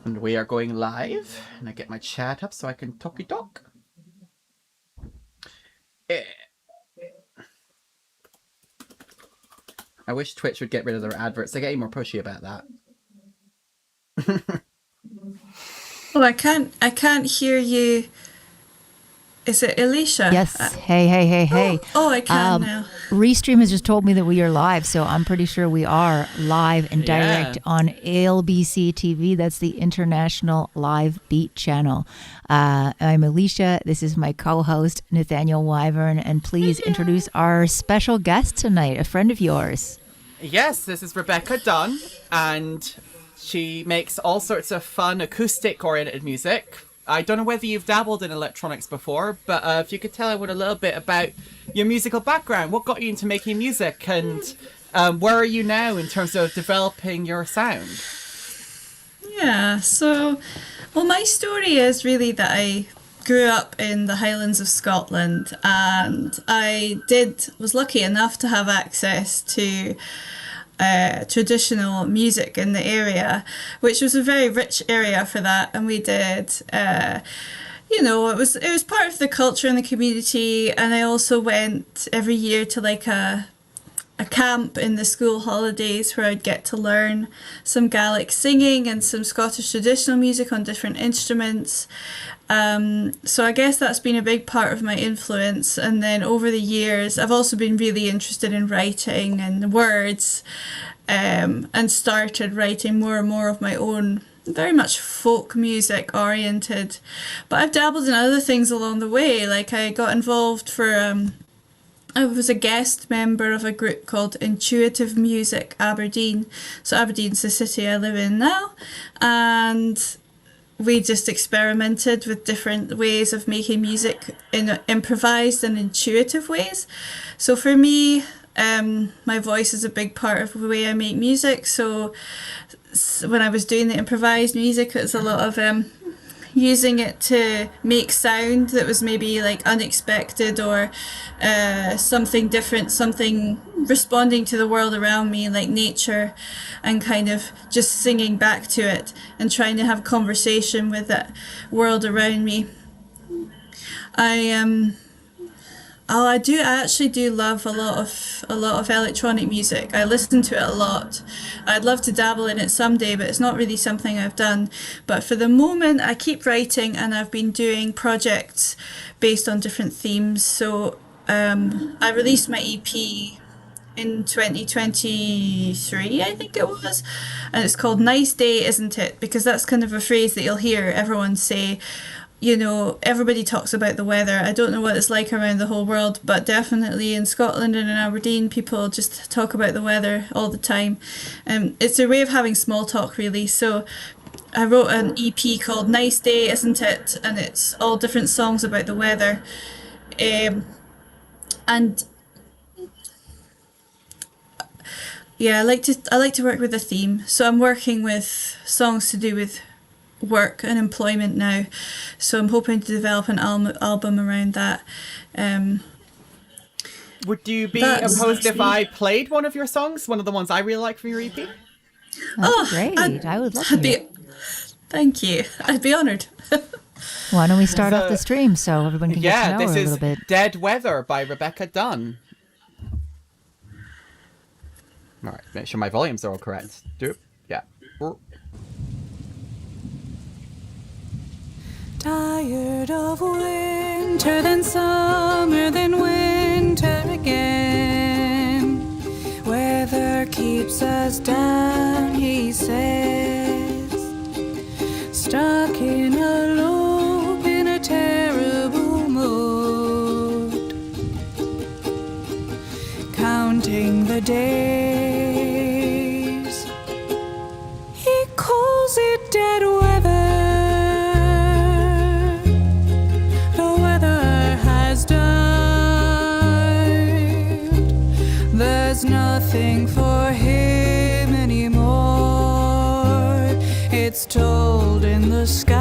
And we are going live. And I get my chat up so I can talky talk. I wish Twitch would get rid of their adverts. They're getting more pushy about that. Oh, I can't hear you. Is it ill-esha? Yes. Hey. Oh, I can now. Restream has just told me that we are live, so I'm pretty sure we are live and direct on ALBC TV. That's the International Live Beat channel. I'm ill-esha. This is my co-host, Nathaniel Wyvern, and please introduce our special guest tonight, a friend of yours. Yes, this is Rebecca Dunn, and she makes all sorts of fun acoustic-oriented music. I don't know whether you've dabbled in electronics before, but if you could tell everyone a little bit about your musical background, what got you into making music, and where are you now in terms of developing your sound? Yeah, so, well, my story is really that I grew up in the Highlands of Scotland, and I was lucky enough to have access to traditional music in the area, which was a very rich area for that. And we did, it was part of the culture and the community. And I also went every year to like a camp in the school holidays where I'd get to learn some Gaelic singing and some Scottish traditional music on different instruments. So I guess that's been a big part of my influence. And then over the years, I've also been really interested in writing and words, and started writing more and more of my own, very much folk music oriented. But I've dabbled in other things along the way. Like I got involved I was a guest member of a group called Intuitive Music Aberdeen. So Aberdeen's the city I live in now. And we just experimented with different ways of making music in improvised and intuitive ways. So for me, my voice is a big part of the way I make music. So when I was doing the improvised music, it was a lot of using it to make sound that was maybe like unexpected or something different, something responding to the world around me, like nature, and kind of just singing back to it and trying to have conversation with that world around me. I actually do love a lot of electronic music. I listen to it a lot. I'd love to dabble in it someday, but it's not really something I've done. But for the moment, I keep writing, and I've been doing projects based on different themes. So I released my EP in 2023, I think it was, and it's called Nice Day, Isn't It? Because that's kind of a phrase that you'll hear everyone say. Everybody talks about the weather. I don't know what it's like around the whole world, but definitely in Scotland and in Aberdeen, people just talk about the weather all the time. It's a way of having small talk, really. So I wrote an EP called Nice Day, Isn't It? And it's all different songs about the weather. And yeah, I like to work with a theme. So I'm working with songs to do with work and employment now, so I'm hoping to develop an album around that. Would you be opposed if I played one of your songs, one of the ones I really like from your EP? Great. I would love to. Thank you. I'd be honoured. Why don't we start off the stream so everyone can get to know her a little bit? Yeah, this is Dead Weather by Rebecca Dunn. All right, make sure my volumes are all correct. Yeah. Tired of winter, then summer, then winter again. Weather keeps us down, he says. Stuck in a loop, in a terrible mood. Counting the days. He calls it dead weather. There's nothing for him anymore. It's told in the skies.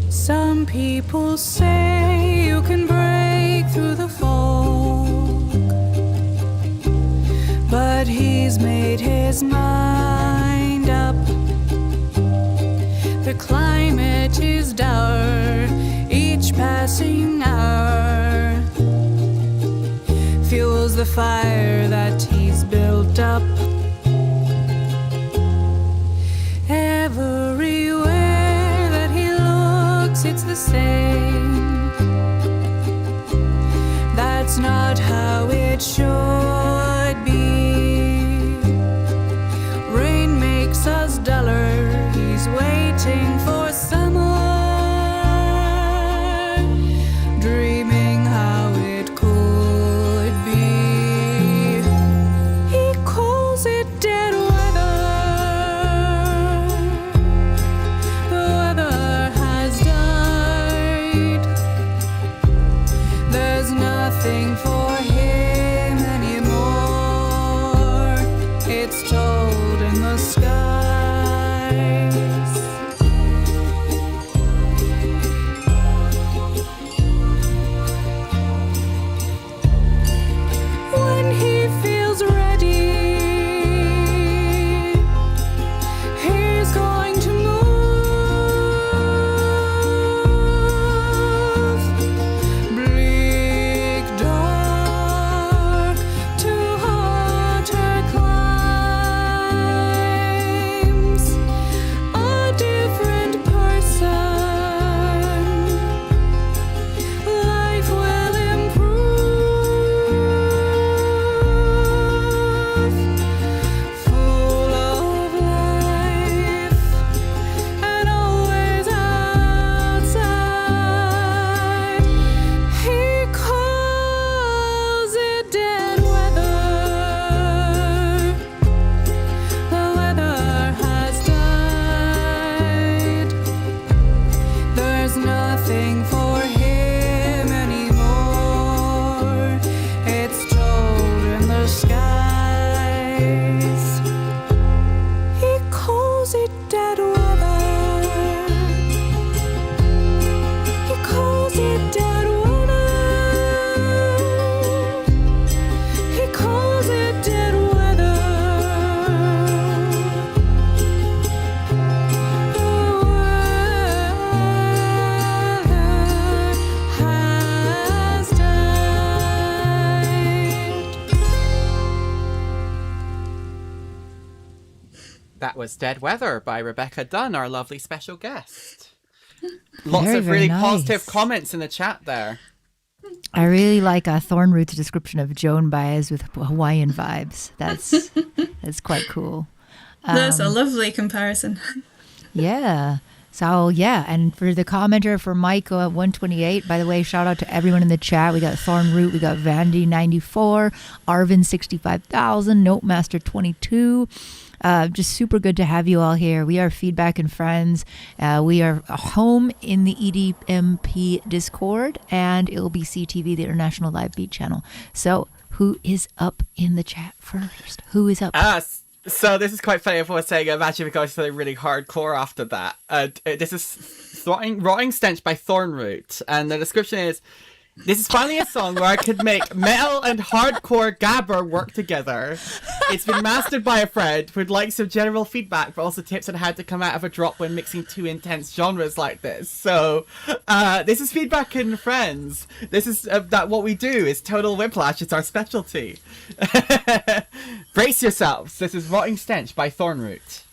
Some people say you can break through the fog, but he's made his mind. which is dour each passing hour, fuels the fire that he's built up. Everywhere that he looks, it's the same. That's not how it should be. Rain makes us duller. He's waiting for summer, dreaming how it could be. He calls it dead weather. The weather has died. There's nothing for him anymore. It's told in the skies. When he feels ready, he's going to move. Bleak, dark, to hotter climes. A different person. Life will improve. Full of life and always outside. He calls it dead weather. The weather has died. There's nothing for him anymore. It's told in the skies. He calls it dead weather. He calls it dead weather. He calls it dead weather. The weather has died. That was Dead Weather by Rebecca Dunn, our lovely special guest. Lots Very, of very really nice. positive comments in the chat there. I really like Thornroot's description of Joan Baez with Hawaiian vibes. That's quite cool. That's a lovely comparison. Yeah. So yeah, and for the commenter for Mike 128, by the way, shout out to everyone in the chat. We got Thornroot, we got Vandy 94, Arvin 65,000, Notemaster 22. Just super good to have you all here. We are Feedback and Friends. We are home in the EDMP Discord and LBC TV, the International Live Beat Channel. So who is up in the chat first? Who is up? So this is quite funny. If I was saying, imagine if I was something really hardcore after that. This is Rotting Stench by Thornroot, and the description is, this is finally a song where I could make metal and hardcore gabber work together. It's been mastered by a friend who'd like some general feedback, but also tips on how to come out of a drop when mixing two intense genres like this. So, this is Feedback and Friends. This is that what we do is total whiplash. It's our specialty. Brace yourselves. This is Rotting Stench by Thornroot.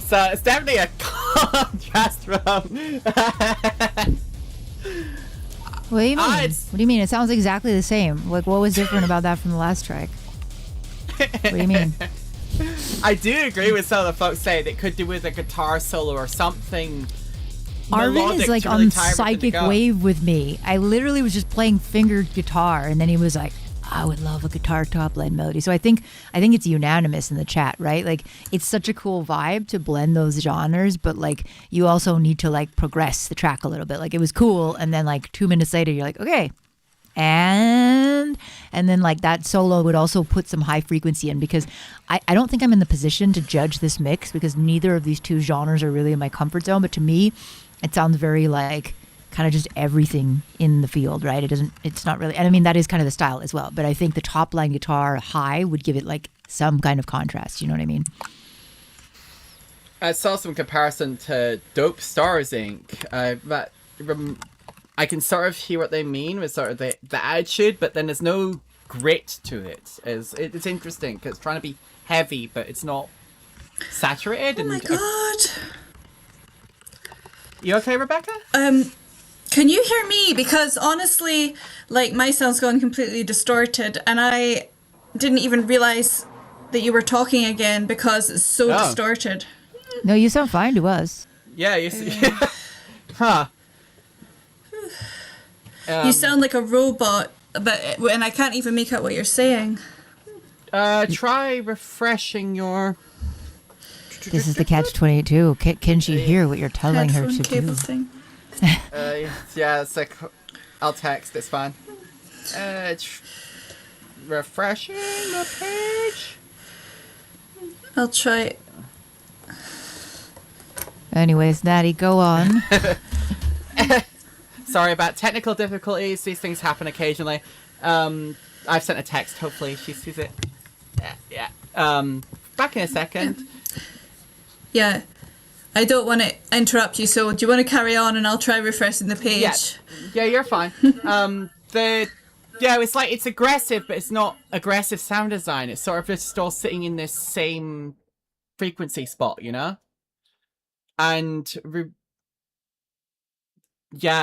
So it's definitely a contrast from. What do you mean? It's- What do you mean? It sounds exactly the same. Like, what was different about that from the last track? What do you mean? I do agree with some of the folks saying it could do with a guitar solo or something. Arvin melodic is like to really on tie everything psychic together. wave with me. I literally was just playing fingered guitar, and then he was like, I would love a guitar top blend melody. So I think it's unanimous in the chat, right? Like, it's such a cool vibe to blend those genres, but like you also need to like progress the track a little bit. Like, it was cool, and then like 2 minutes later you're like, okay. And then like that solo would also put some high frequency in, because I don't think I'm in the position to judge this mix, because neither of these two genres are really in my comfort zone. But to me, it sounds very like kind of just everything in the field, right? It's not really, and I mean, that is kind of the style as well. But I think the top line guitar high would give it like some kind of contrast. You know what I mean? I saw some comparison to Dope Stars Inc. I can sort of hear what they mean with sort of the attitude, but then there's no grit to it. It's interesting because it's trying to be heavy, but it's not saturated. Oh my god. You okay, Rebecca? Can you hear me? Because honestly, like, my sound's gone completely distorted, and I didn't even realize that you were talking again because it's so distorted. No, you sound fine to us. Yeah, you see. Huh. You sound like a robot, and I can't even make out what you're saying. Try refreshing your. This is the catch-22. Can she hear what you're telling her Headphone to cable do? thing. Yeah, it's like I'll text. It's fine. Refreshing the page. I'll try. Anyways, Natty, go on. Sorry about technical difficulties. These things happen occasionally. I've sent a text. Hopefully she sees it. Yeah. Back in a second. Yeah. I don't want to interrupt you, so do you want to carry on and I'll try refreshing the page? Yeah, you're fine. It's like it's aggressive, but it's not aggressive sound design. It's sort of just all sitting in this same frequency spot, you know? And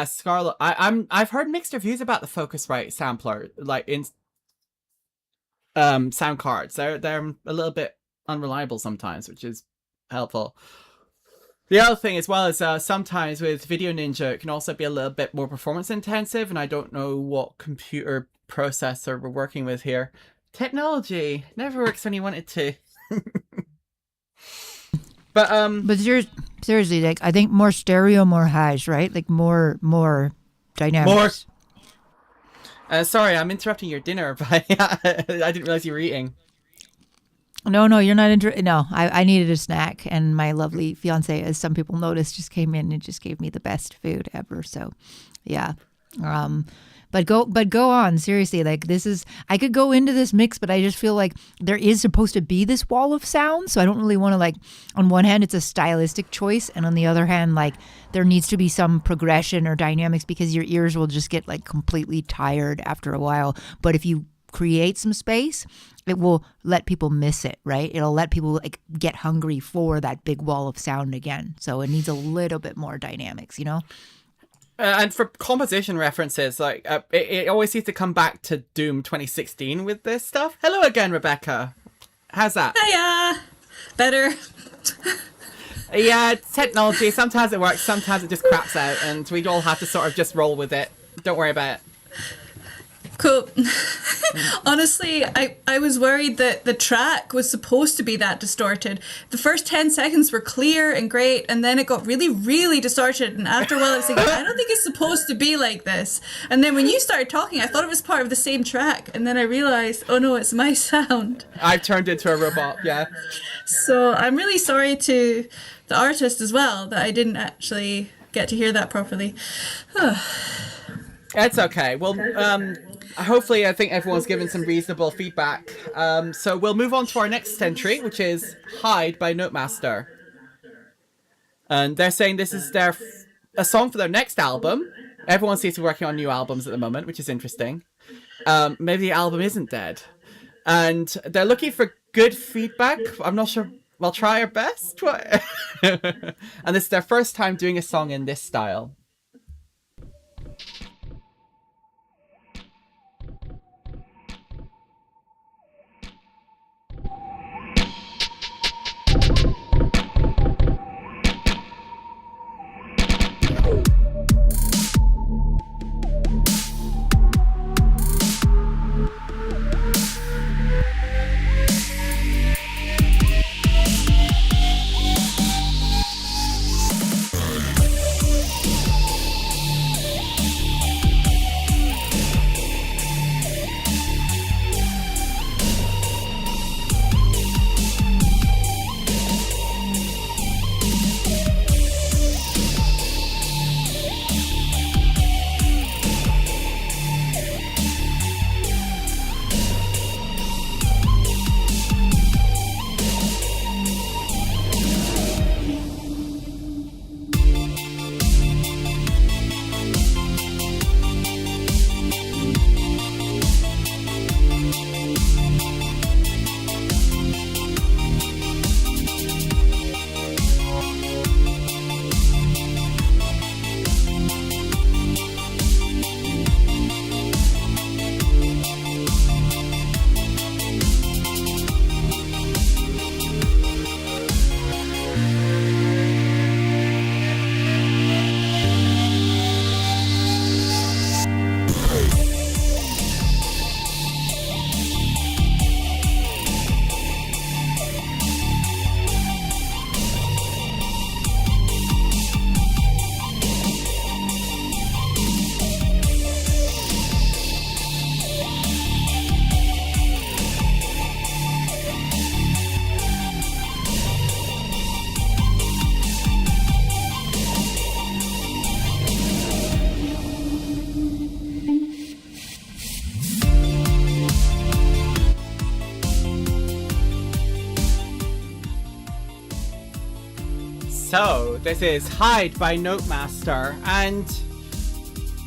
Scarlet. I've heard mixed reviews about the Focusrite sampler, like in sound cards. They're a little bit unreliable sometimes, which is helpful. The other thing as well is sometimes with Video Ninja, it can also be a little bit more performance intensive, and I don't know what computer processor we're working with here. Technology never works when you want it to. But seriously, like, I think more stereo, more highs, right? Like more dynamics. Sorry, I'm interrupting your dinner, but I didn't realize you were eating. No, you're not No, I needed a snack, and my lovely fiance, as some people noticed, just came in and just gave me the best food ever. So, yeah. But go on, seriously. Like, this is, I could go into this mix, but I just feel like there is supposed to be this wall of sound. So I don't really want to, like, on one hand, it's a stylistic choice, and on the other hand, like, there needs to be some progression or dynamics, because your ears will just get like completely tired after a while. But if you create some space, it will let people miss it, right? It'll let people like get hungry for that big wall of sound again. So it needs a little bit more dynamics, you know? And for composition references, like it always seems to come back to Doom 2016 with this stuff. Hello again, Rebecca. How's that? Hiya! Better. Yeah, it's technology. Sometimes it works, sometimes it just craps out, and we all have to sort of just roll with it. Don't worry about it. Cool. Honestly, I was worried that the track was supposed to be that distorted. The first 10 seconds were clear and great, and then it got really, really distorted. And after a while, I was thinking, I don't think it's supposed to be like this. And then when you started talking, I thought it was part of the same track. And then I realized, oh no, it's my sound. I've turned into a robot, yeah. So I'm really sorry to the artist as well that I didn't actually get to hear that properly. It's okay. Well, hopefully I think everyone's given some reasonable feedback. So we'll move on to our next entry, which is Hide by Notemaster. And they're saying this is a song for their next album. Everyone seems to be working on new albums at the moment, which is interesting. Maybe the album isn't dead. And they're looking for good feedback. I'm not sure We'll try our best. What? And this is their first time doing a song in this style. So, this is Hide by Notemaster, and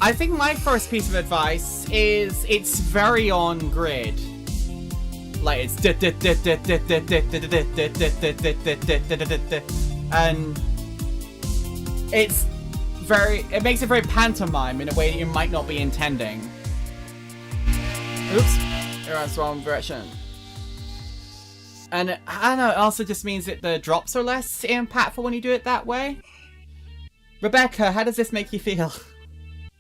I think my first piece of advice is it's very on grid. Like it's and it makes it very pantomime in a way that you might not be intending. Oops, that's the wrong direction. And I don't know, it also just means that the drops are less impactful when you do it that way. Rebecca, how does this make you feel?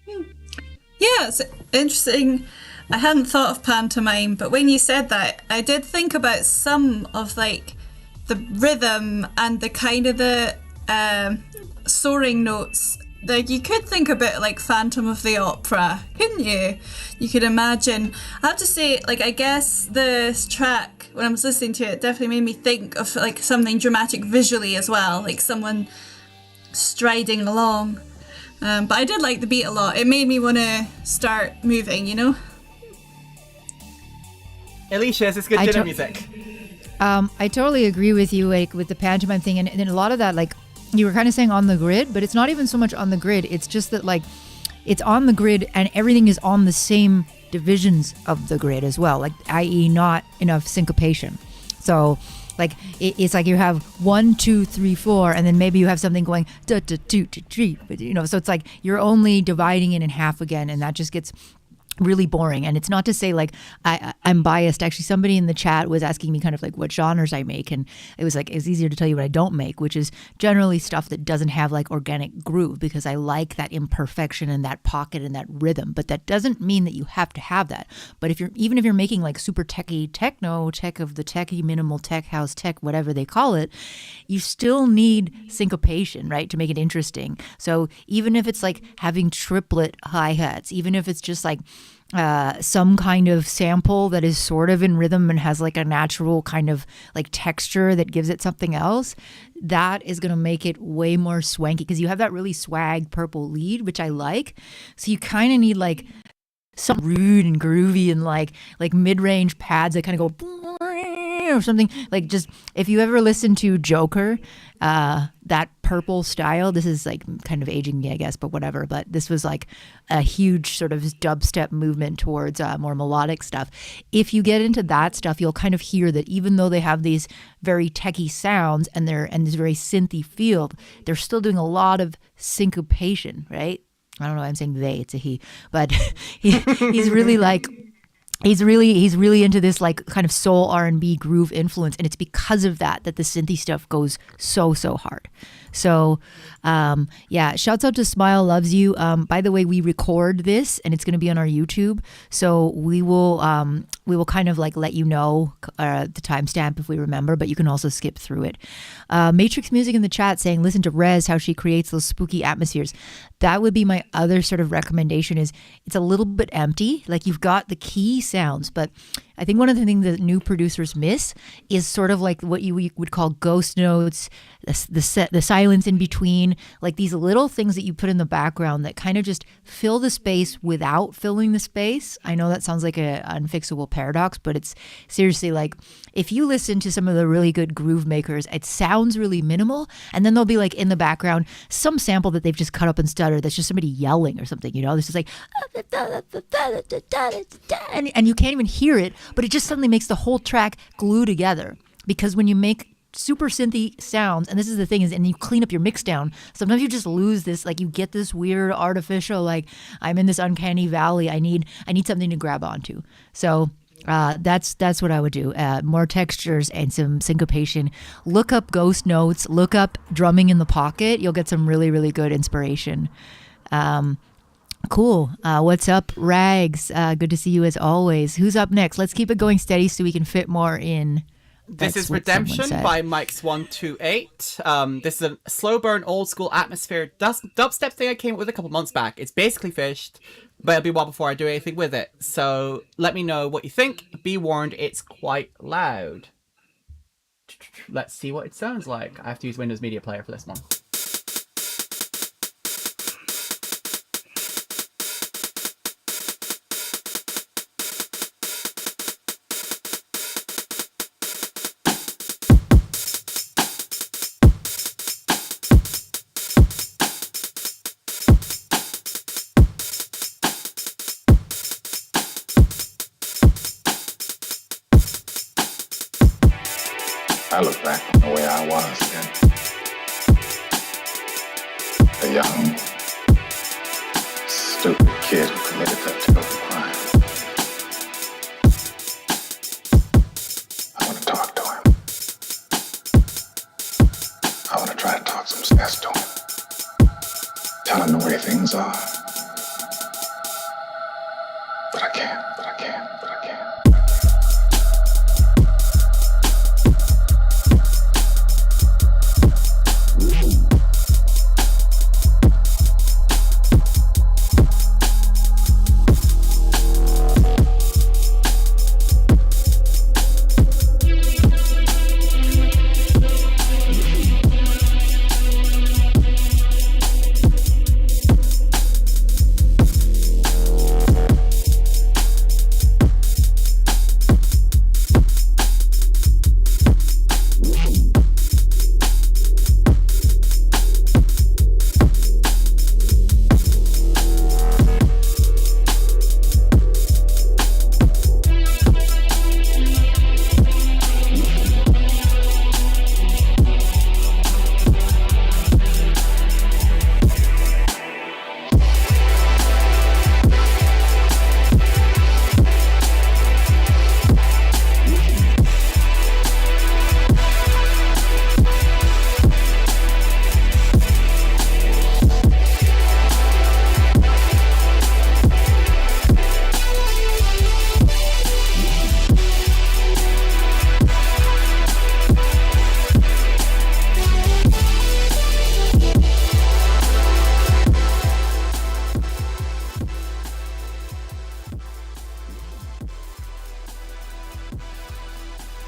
Yeah, it's interesting. I hadn't thought of pantomime, but when you said that, I did think about some of like the rhythm and the kind of the soaring notes. Like you could think about like Phantom of the Opera, couldn't you? You could imagine. I have to say, like I guess this track, when I was listening to it, definitely made me think of like something dramatic visually as well, like someone striding along. But I did like the beat a lot. It made me want to start moving, you know? Alicia, is this good dinner music? I totally agree with you, like with the pantomime thing, and a lot of that, like you were kind of saying on the grid, but it's not even so much on the grid. It's just that like it's on the grid and everything is on the same divisions of the grid as well, like i.e. not enough syncopation. So like it's like you have 1, 2, 3, 4, and then maybe you have something going da, da, 2, 2, 3, but you know, so it's like you're only dividing it in half again, and that just gets really boring. And it's not to say like I'm biased. Actually, somebody in the chat was asking me kind of like what genres I make, and it was like it's easier to tell you what I don't make, which is generally stuff that doesn't have like organic groove, because I like that imperfection and that pocket and that rhythm. But that doesn't mean that you have to have that. But if you're making like super techie techno, tech of the techie, minimal tech, house tech, whatever they call it, you still need syncopation, right, to make it interesting. So even if it's like having triplet hi-hats, even if it's just like some kind of sample that is sort of in rhythm and has like a natural kind of like texture that gives it something else, that is going to make it way more swanky, because you have that really swag purple lead, which I like. So you kind of need like some rude and groovy and like mid-range pads that kind of go or something like, just if you ever listen to Joker, that purple style, this is like kind of aging me, I guess, but whatever. But this was like a huge sort of dubstep movement towards more melodic stuff. If you get into that stuff, you'll kind of hear that even though they have these very techie sounds and this very synthy feel, they're still doing a lot of syncopation, right? I don't know why I'm saying they, it's a he, but he's really like, he's really into this like kind of soul R&B groove influence, and it's because of that the synthy stuff goes so hard. So yeah, shouts out to Smile Loves You. By the way, we record this and it's going to be on our YouTube, so we will kind of like let you know the timestamp if we remember, but you can also skip through it. Matrix Music in the chat saying listen to Rez, how she creates those spooky atmospheres. That would be my other sort of recommendation. Is it's a little bit empty, like you've got the key sounds, but I think one of the things that new producers miss is sort of like what you would call ghost notes, the silence in between, like these little things that you put in the background that kind of just fill the space without filling the space. I know that sounds like an unfixable paradox, but it's seriously like if you listen to some of the really good groove makers, it sounds really minimal, and then there'll be like in the background some sample that they've just cut up and stuttered that's just somebody yelling or something, you know, this is like and you can't even hear it, but it just suddenly makes the whole track glue together. Because when you make super synthy sounds, and this is the thing, is and you clean up your mix down, sometimes you just lose this, like you get this weird artificial, like I'm in this uncanny valley, I need something to grab onto. So that's what I would do. More textures and some syncopation. Look up ghost notes, look up drumming in the pocket, you'll get some really, really good inspiration. Cool. What's up, Rags? Good to see you as always. Who's up next? Let's keep it going steady so we can fit more in. This is Redemption by Mike's128. This is a slow burn, old school atmosphere dubstep thing I came up with a couple months back. It's basically fished, but it'll be a while before I do anything with it. So let me know what you think. Be warned, it's quite loud. Let's see what it sounds like. I have to use Windows Media Player for this one. I look back on the way I was then. A young, stupid kid who committed that terrible crime. I want to talk to him. I want to try to talk some sense to him. Tell him the way things are. But I can't.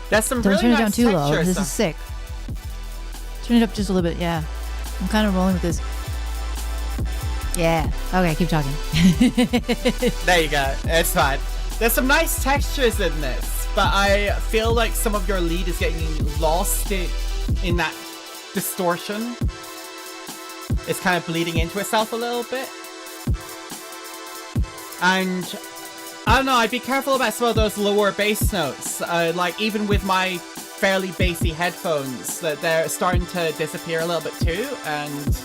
That's some Don't really turn it nice down too low. texture This stuff. is sick. Turn it up just a little bit. Yeah. I'm kind of rolling with this. Yeah. Okay, keep talking. There you go. It's fine. There's some nice textures in this. but I feel like some of your lead is getting lost in that distortion. It's kind of bleeding into itself a little bit. And I don't know, I'd be careful about some of those lower bass notes. Like even with my fairly bassy headphones, that they're starting to disappear a little bit too. And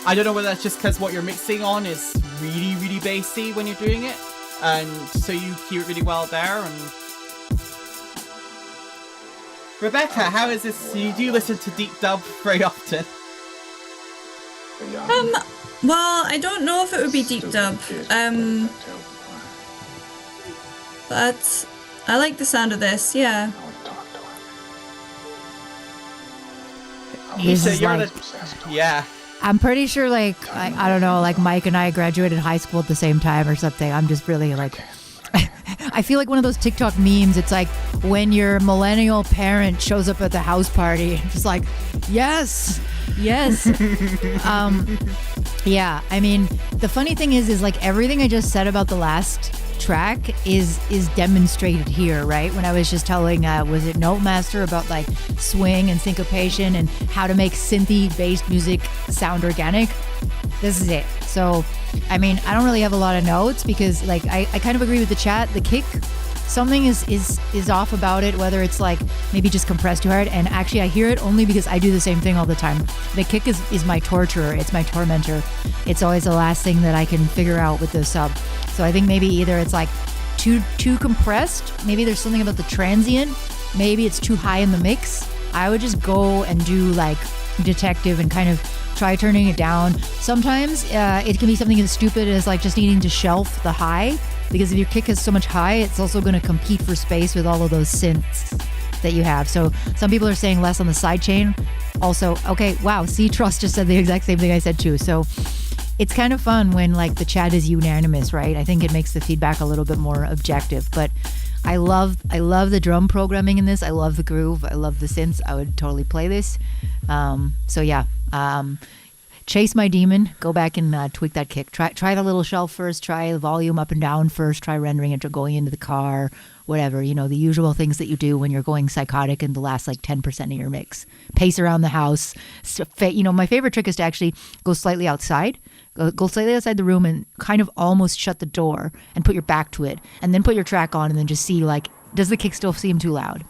I don't know whether that's just because what you're mixing on is really, really bassy when you're doing it, and so you hear it really well there. And Rebecca, how is this? Do you listen to deep dub very often? Well, I don't know if it would be deep dub, but I like the sound of this. Yeah. This is You're like, yeah. I'm pretty sure, like, I don't know, like Mike and I graduated high school at the same time or something. I'm just really like, I feel like one of those TikTok memes. It's like when your millennial parent shows up at the house party, just like, yes. Yeah, I mean, the funny thing is like everything I just said about the last track is demonstrated here, right? When I was just telling, was it Notemaster about like swing and syncopation and how to make synthy based music sound organic? This is it. So, I mean, I don't really have a lot of notes because like I kind of agree with the chat. The kick, something is off about it, whether it's like maybe just compressed too hard. And actually I hear it only because I do the same thing all the time. The kick is my torturer. It's my tormentor. It's always the last thing that I can figure out with the sub. So I think maybe either it's like too compressed. Maybe there's something about the transient. Maybe it's too high in the mix. I would just go and do like detective and kind of try turning it down. Sometimes it can be something as stupid as like just needing to shelf the high, because if your kick is so much high, it's also going to compete for space with all of those synths that you have. So some people are saying less on the sidechain. Also, okay, wow, C Trust just said the exact same thing I said too. So it's kind of fun when like the chat is unanimous, right? I think it makes the feedback a little bit more objective. But I love the drum programming in this. I love the groove. I love the synths. I would totally play this. So yeah, chase my demon. Go back and tweak that kick. Try the little shelf first. Try the volume up and down first. Try rendering it to going into the car. Whatever, you know, the usual things that you do when you're going psychotic in the last like 10% of your mix. Pace around the house. You know, my favorite trick is to actually go slightly outside. Go slightly outside the room and kind of almost shut the door and put your back to it, and then put your track on and then just see like, does the kick still seem too loud?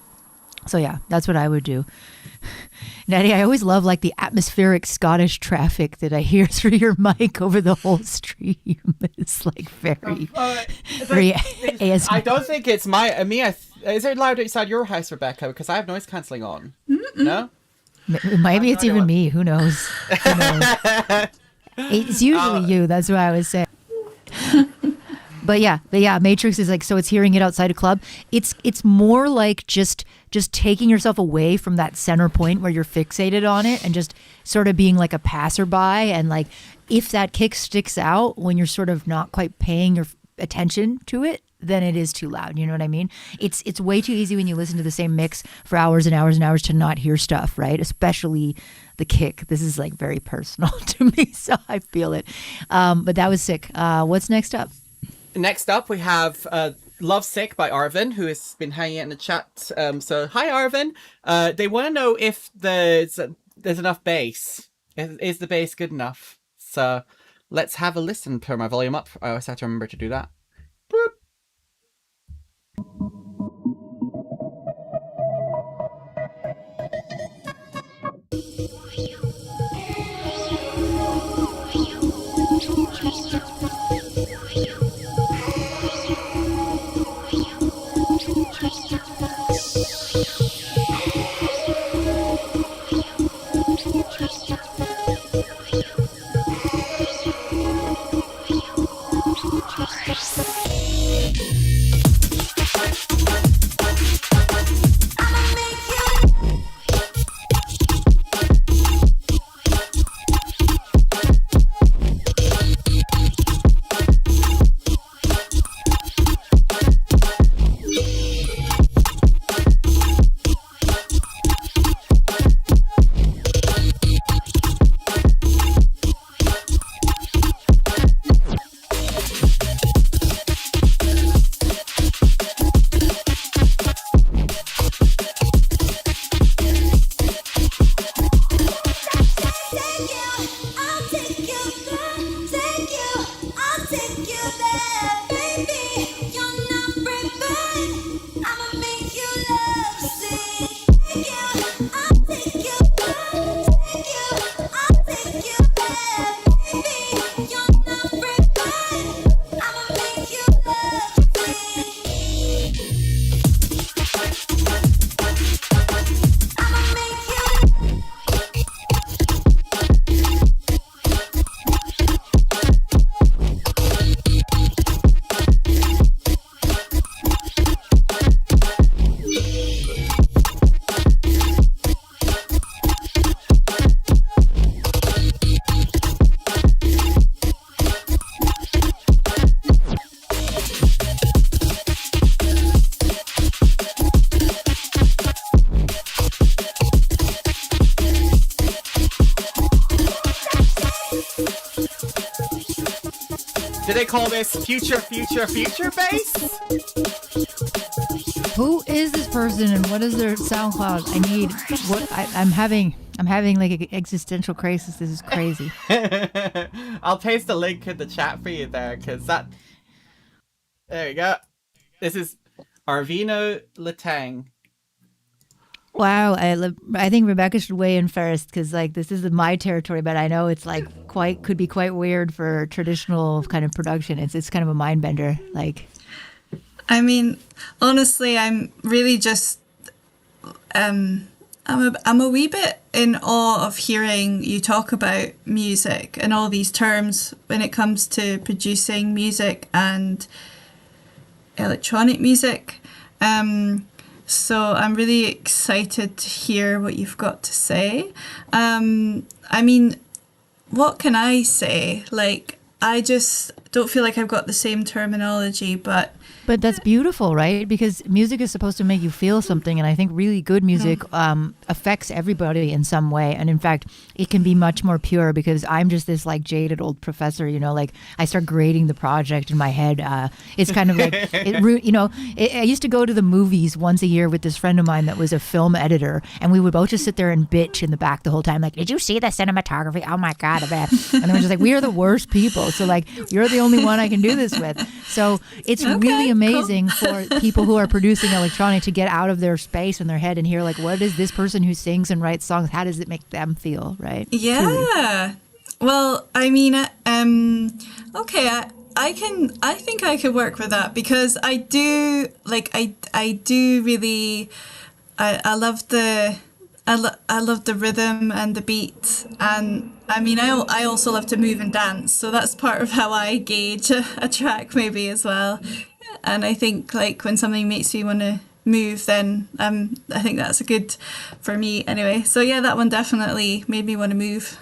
So yeah, that's what I would do. Natty, I always love like the atmospheric Scottish traffic that I hear through your mic over the whole stream. It's like very ASMR. I don't think it's me. Is it loud outside your house, Rebecca? Because I have noise cancelling on. Mm-mm. No? Maybe it's even me. Who knows? Who knows? It's usually you. That's what I was saying. But yeah, Matrix is like, so it's hearing it outside a club. It's more like just taking yourself away from that center point where you're fixated on it and just sort of being like a passerby. And like, if that kick sticks out when you're sort of not quite paying your attention to it, then it is too loud. You know what I mean? It's way too easy when you listen to the same mix for hours and hours and hours to not hear stuff, right? Especially the kick. This is like very personal to me, so I feel it. But that was sick. What's next up? Next up, we have Love Sick by Arvin, who has been hanging out in the chat. So, hi, Arvin. They want to know if there's enough bass. Is the bass good enough? So, let's have a listen. Turn my volume up. I always have to remember to do that. Boop. they call this future bass? Who is this person and what is their SoundCloud? I'm having like an existential crisis. This is crazy. I'll paste a link in the chat for you there, because there you go. This is Arvino Letang. Wow, I think Rebecca should weigh in first, because like this is my territory, but I know it's like could be quite weird for traditional kind of production. It's kind of a mind bender. Like, I mean, honestly, I'm really just I'm a wee bit in awe of hearing you talk about music and all these terms when it comes to producing music and electronic music. So I'm really excited to hear what you've got to say. I mean, what can I say? Like, I just don't feel like I've got the same terminology, but that's beautiful, right? Because music is supposed to make you feel something, and I think really good music affects everybody in some way. And in fact, it can be much more pure, because I'm just this like jaded old professor, you know, like I start grading the project in my head. It's kind of like, I used to go to the movies once a year with this friend of mine that was a film editor, and we would both just sit there and bitch in the back the whole time. Like, did you see the cinematography? Oh my God, I bet. And then we're just like, we are the worst people. So like, you're the only one I can do this with. So it's really amazing for people who are producing electronic to get out of their space in their head and hear like, what is this person who sings and writes songs, how does it make them feel, right? Yeah. Truly. Well, I mean, okay, I think I could work with that, because I do really I love the rhythm and the beat, and I mean I also love to move and dance, so that's part of how I gauge a track maybe as well. And I think like when something makes me want to move, then I think that's a good for me anyway. So yeah, that one definitely made me want to move.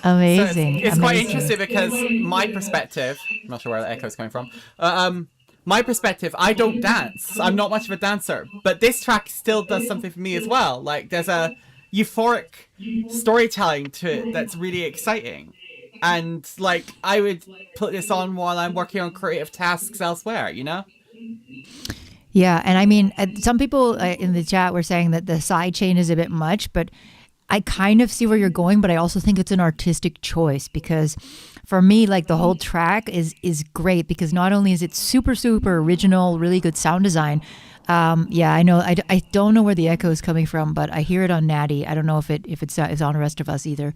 Amazing. So it's quite interesting, because my perspective, I'm not sure where the echo is coming from. My perspective, I don't dance. I'm not much of a dancer, but this track still does something for me as well. Like, there's a euphoric storytelling to it that's really exciting. And like, I would put this on while I'm working on creative tasks elsewhere, you know? Yeah, and I mean, some people in the chat were saying that the side chain is a bit much, but I kind of see where you're going, but I also think it's an artistic choice, because for me, like the whole track is great, because not only is it super, super original, really good sound design. Yeah, I know. I don't know where the echo is coming from, but I hear it on Natty. I don't know if it's on the rest of us either.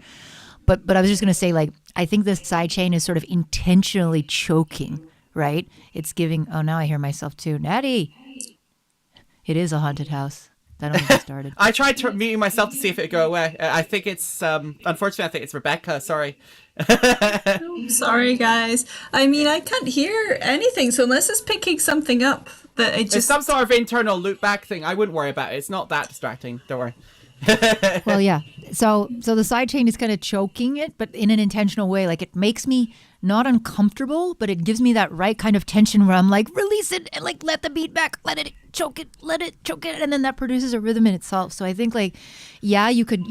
But I was just going to say, like, I think the side chain is sort of intentionally choking, right? It's giving, oh, now I hear myself too. Natty! It is a haunted house. That only just started. I tried muting myself to see if it would go away. I think it's, unfortunately, I think it's Rebecca. Sorry. Sorry, guys. I mean, I can't hear anything, so unless it's picking something up that I just... It's some sort of internal loop back thing. I wouldn't worry about it. It's not that distracting. Don't worry. Well, yeah. So the side chain is kind of choking it, but in an intentional way. Like, it makes me not uncomfortable, but it gives me that right kind of tension where I'm like, release it and like let the beat back, let it choke it, and then that produces a rhythm in itself. So I think like, yeah, you could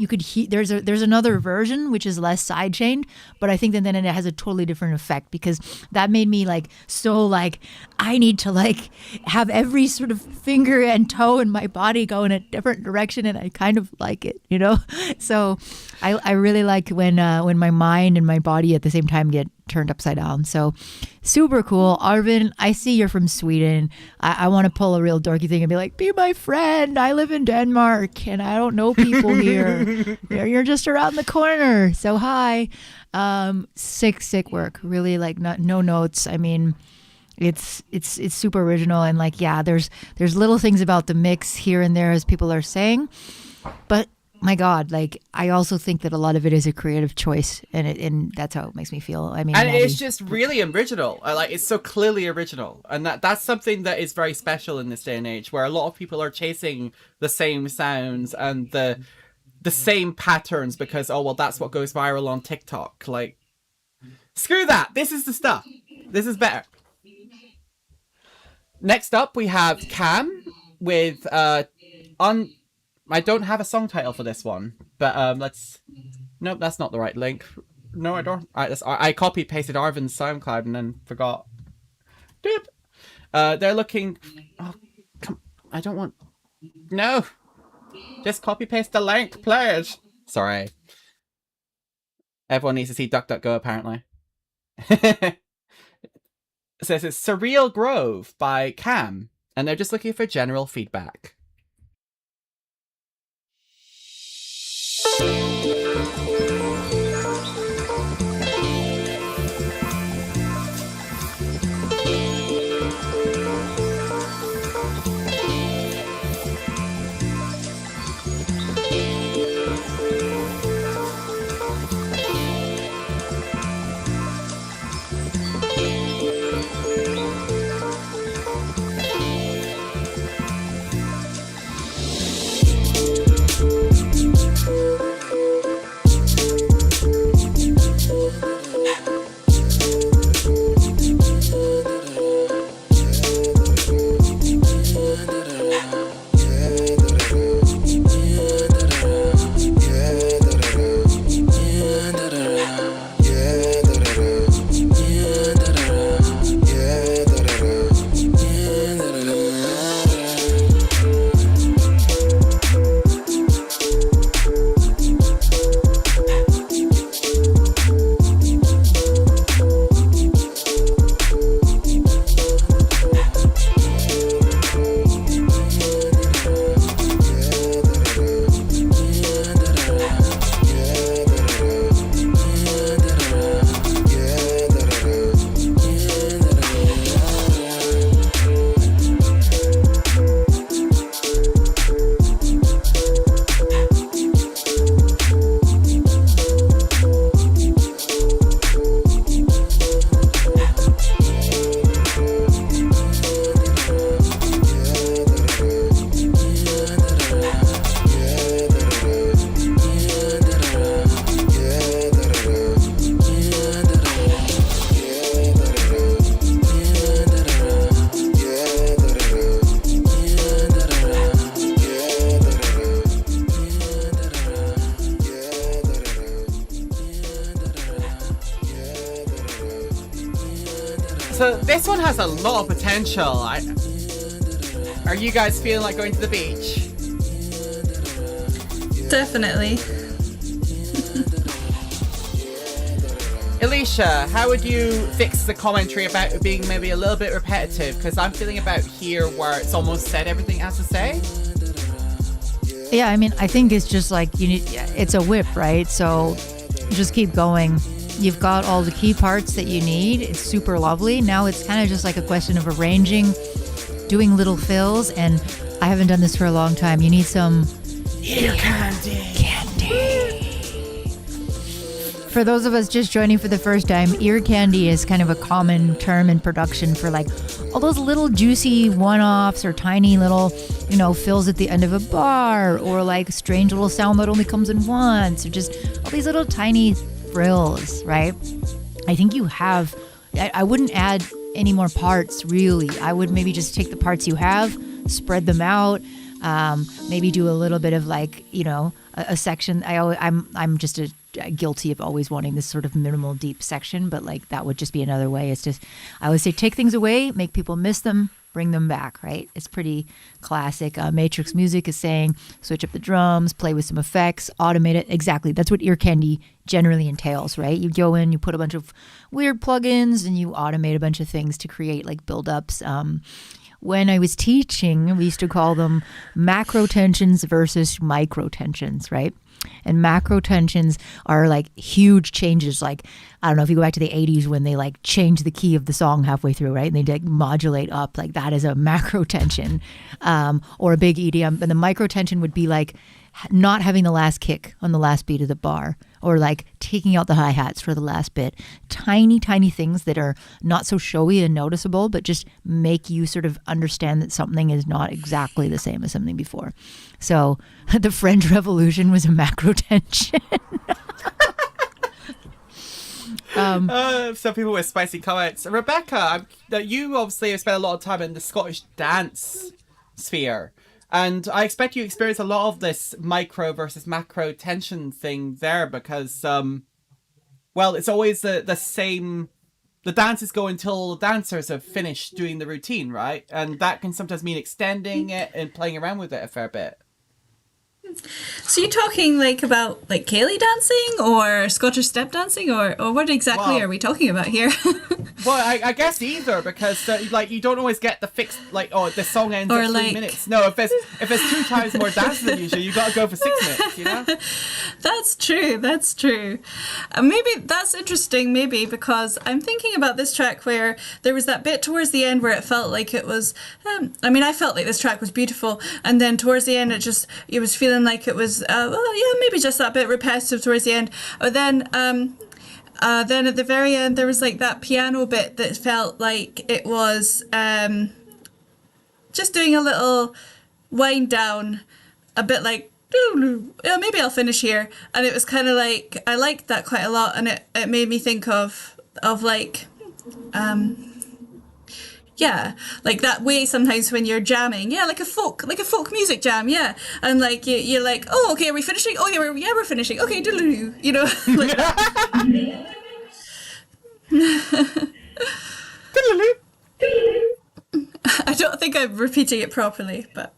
there's another version which is less side chained, but I think that then it has a totally different effect, because that made me like so like I need to like have every sort of finger and toe in my body go in a different direction, and I kind of like it, you know. So I really like when my mind and my body at the same time get turned upside down. So super cool. Arvin, I see you're from Sweden. I want to pull a real dorky thing and be like, be my friend. I live in Denmark and I don't know people here. You're just around the corner. So hi. Sick work. Really like no notes. I mean, it's super original, and like, yeah, there's little things about the mix here and there, as people are saying, but my God, like, I also think that a lot of it is a creative choice, and that's how it makes me feel. I mean, and it's just really original. Like, it's so clearly original, and that's something that is very special in this day and age, where a lot of people are chasing the same sounds and the same patterns because, oh well, that's what goes viral on TikTok. Like, screw that. This is the stuff. This is better. Next up, we have Cam with I don't have a song title for this one, but nope, that's not the right link. No, I don't. I copy pasted Arvin's SoundCloud and then forgot. Doop. They're looking. Oh, come. I don't want. No. Just copy paste the link, please. Sorry. Everyone needs to see DuckDuckGo, apparently. It says it's Surreal Grove by Cam, and they're just looking for general feedback. So this one has a lot of potential. Are you guys feeling like going to the beach? Definitely. ill-esha, how would you fix the commentary about it being maybe a little bit repetitive? Because I'm feeling about here where it's almost said everything it has to say. Yeah, I mean, I think it's just like it's a whip, right? So just keep going. You've got all the key parts that you need. It's super lovely. Now it's kind of just like a question of arranging, doing little fills, and I haven't done this for a long time. You need some ear candy. For those of us just joining for the first time, ear candy is kind of a common term in production for like all those little juicy one-offs or tiny little, fills at the end of a bar, or like a strange little sound that only comes in once, or just all these little tiny frills, right? I think you have, I wouldn't add any more parts really. I would maybe just take the parts you have, spread them out, maybe do a little bit of like, a section. I'm just guilty of always wanting this sort of minimal deep section, but like that would just be another way. It's just, I would say take things away, make people miss them, bring them back, right? It's pretty classic. Matrix Music is saying switch up the drums, play with some effects, automate it. Exactly. That's what ear candy generally entails, right? You go in, you put a bunch of weird plugins, and you automate a bunch of things to create like buildups. When I was teaching, we used to call them macro tensions versus micro tensions, right? And macro tensions are like huge changes. Like, I don't know if you go back to the 80s when they like change the key of the song halfway through, right? And they like modulate up, like that is a macro tension, or a big EDM. And the micro tension would be like not having the last kick on the last beat of the bar, or like taking out the hi-hats for the last bit. Tiny, tiny things that are not so showy and noticeable, but just make you sort of understand that something is not exactly the same as something before. So the French Revolution was a macro tension. Some people with spicy comments. Rebecca, you obviously have spent a lot of time in the Scottish dance sphere. And I expect you experience a lot of this micro versus macro tension thing there, because well, it's always the same. The dances go until dancers have finished doing the routine, right? And that can sometimes mean extending it and playing around with it a fair bit. So you're talking like about like Cayley dancing or Scottish step dancing, or what exactly are we talking about here? Well, I guess either, because like you don't always get the fixed like, oh, the song ends Or at 3 like- minutes. No, if there's 2 times more dances than usual, you got to go for 6 minutes. You know. That's true. Maybe that's interesting, maybe, because I'm thinking about this track where there was that bit towards the end where it felt like it was, I felt like this track was beautiful, and then towards the end it was feeling like it was, maybe just that bit repetitive towards the end. But then at the very end there was like that piano bit that felt like it was just doing a little wind down, a bit like, yeah, maybe I'll finish here. And it was kind of like, I liked that quite a lot, and it made me think of like, yeah, like that way sometimes when you're jamming, yeah, like a folk music jam, yeah, and like you're like, oh, okay, are we finishing? Oh, yeah, we're finishing. Okay, doo-doo-doo, you know, like that. I don't think I'm repeating it properly, but.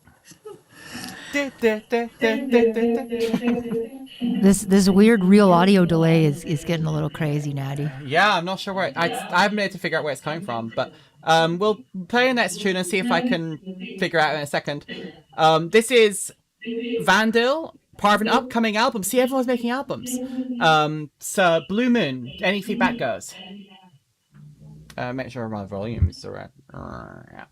This weird real audio delay is getting a little crazy, Natty. Yeah, I'm not sure where I haven't been able to figure out where it's coming from, but we'll play the next tune and see if I can figure out in a second. This is Vandal, part of an upcoming album. See, everyone's making albums. So Blue Moon. Any feedback goes. Make sure my volume's alright. Yeah.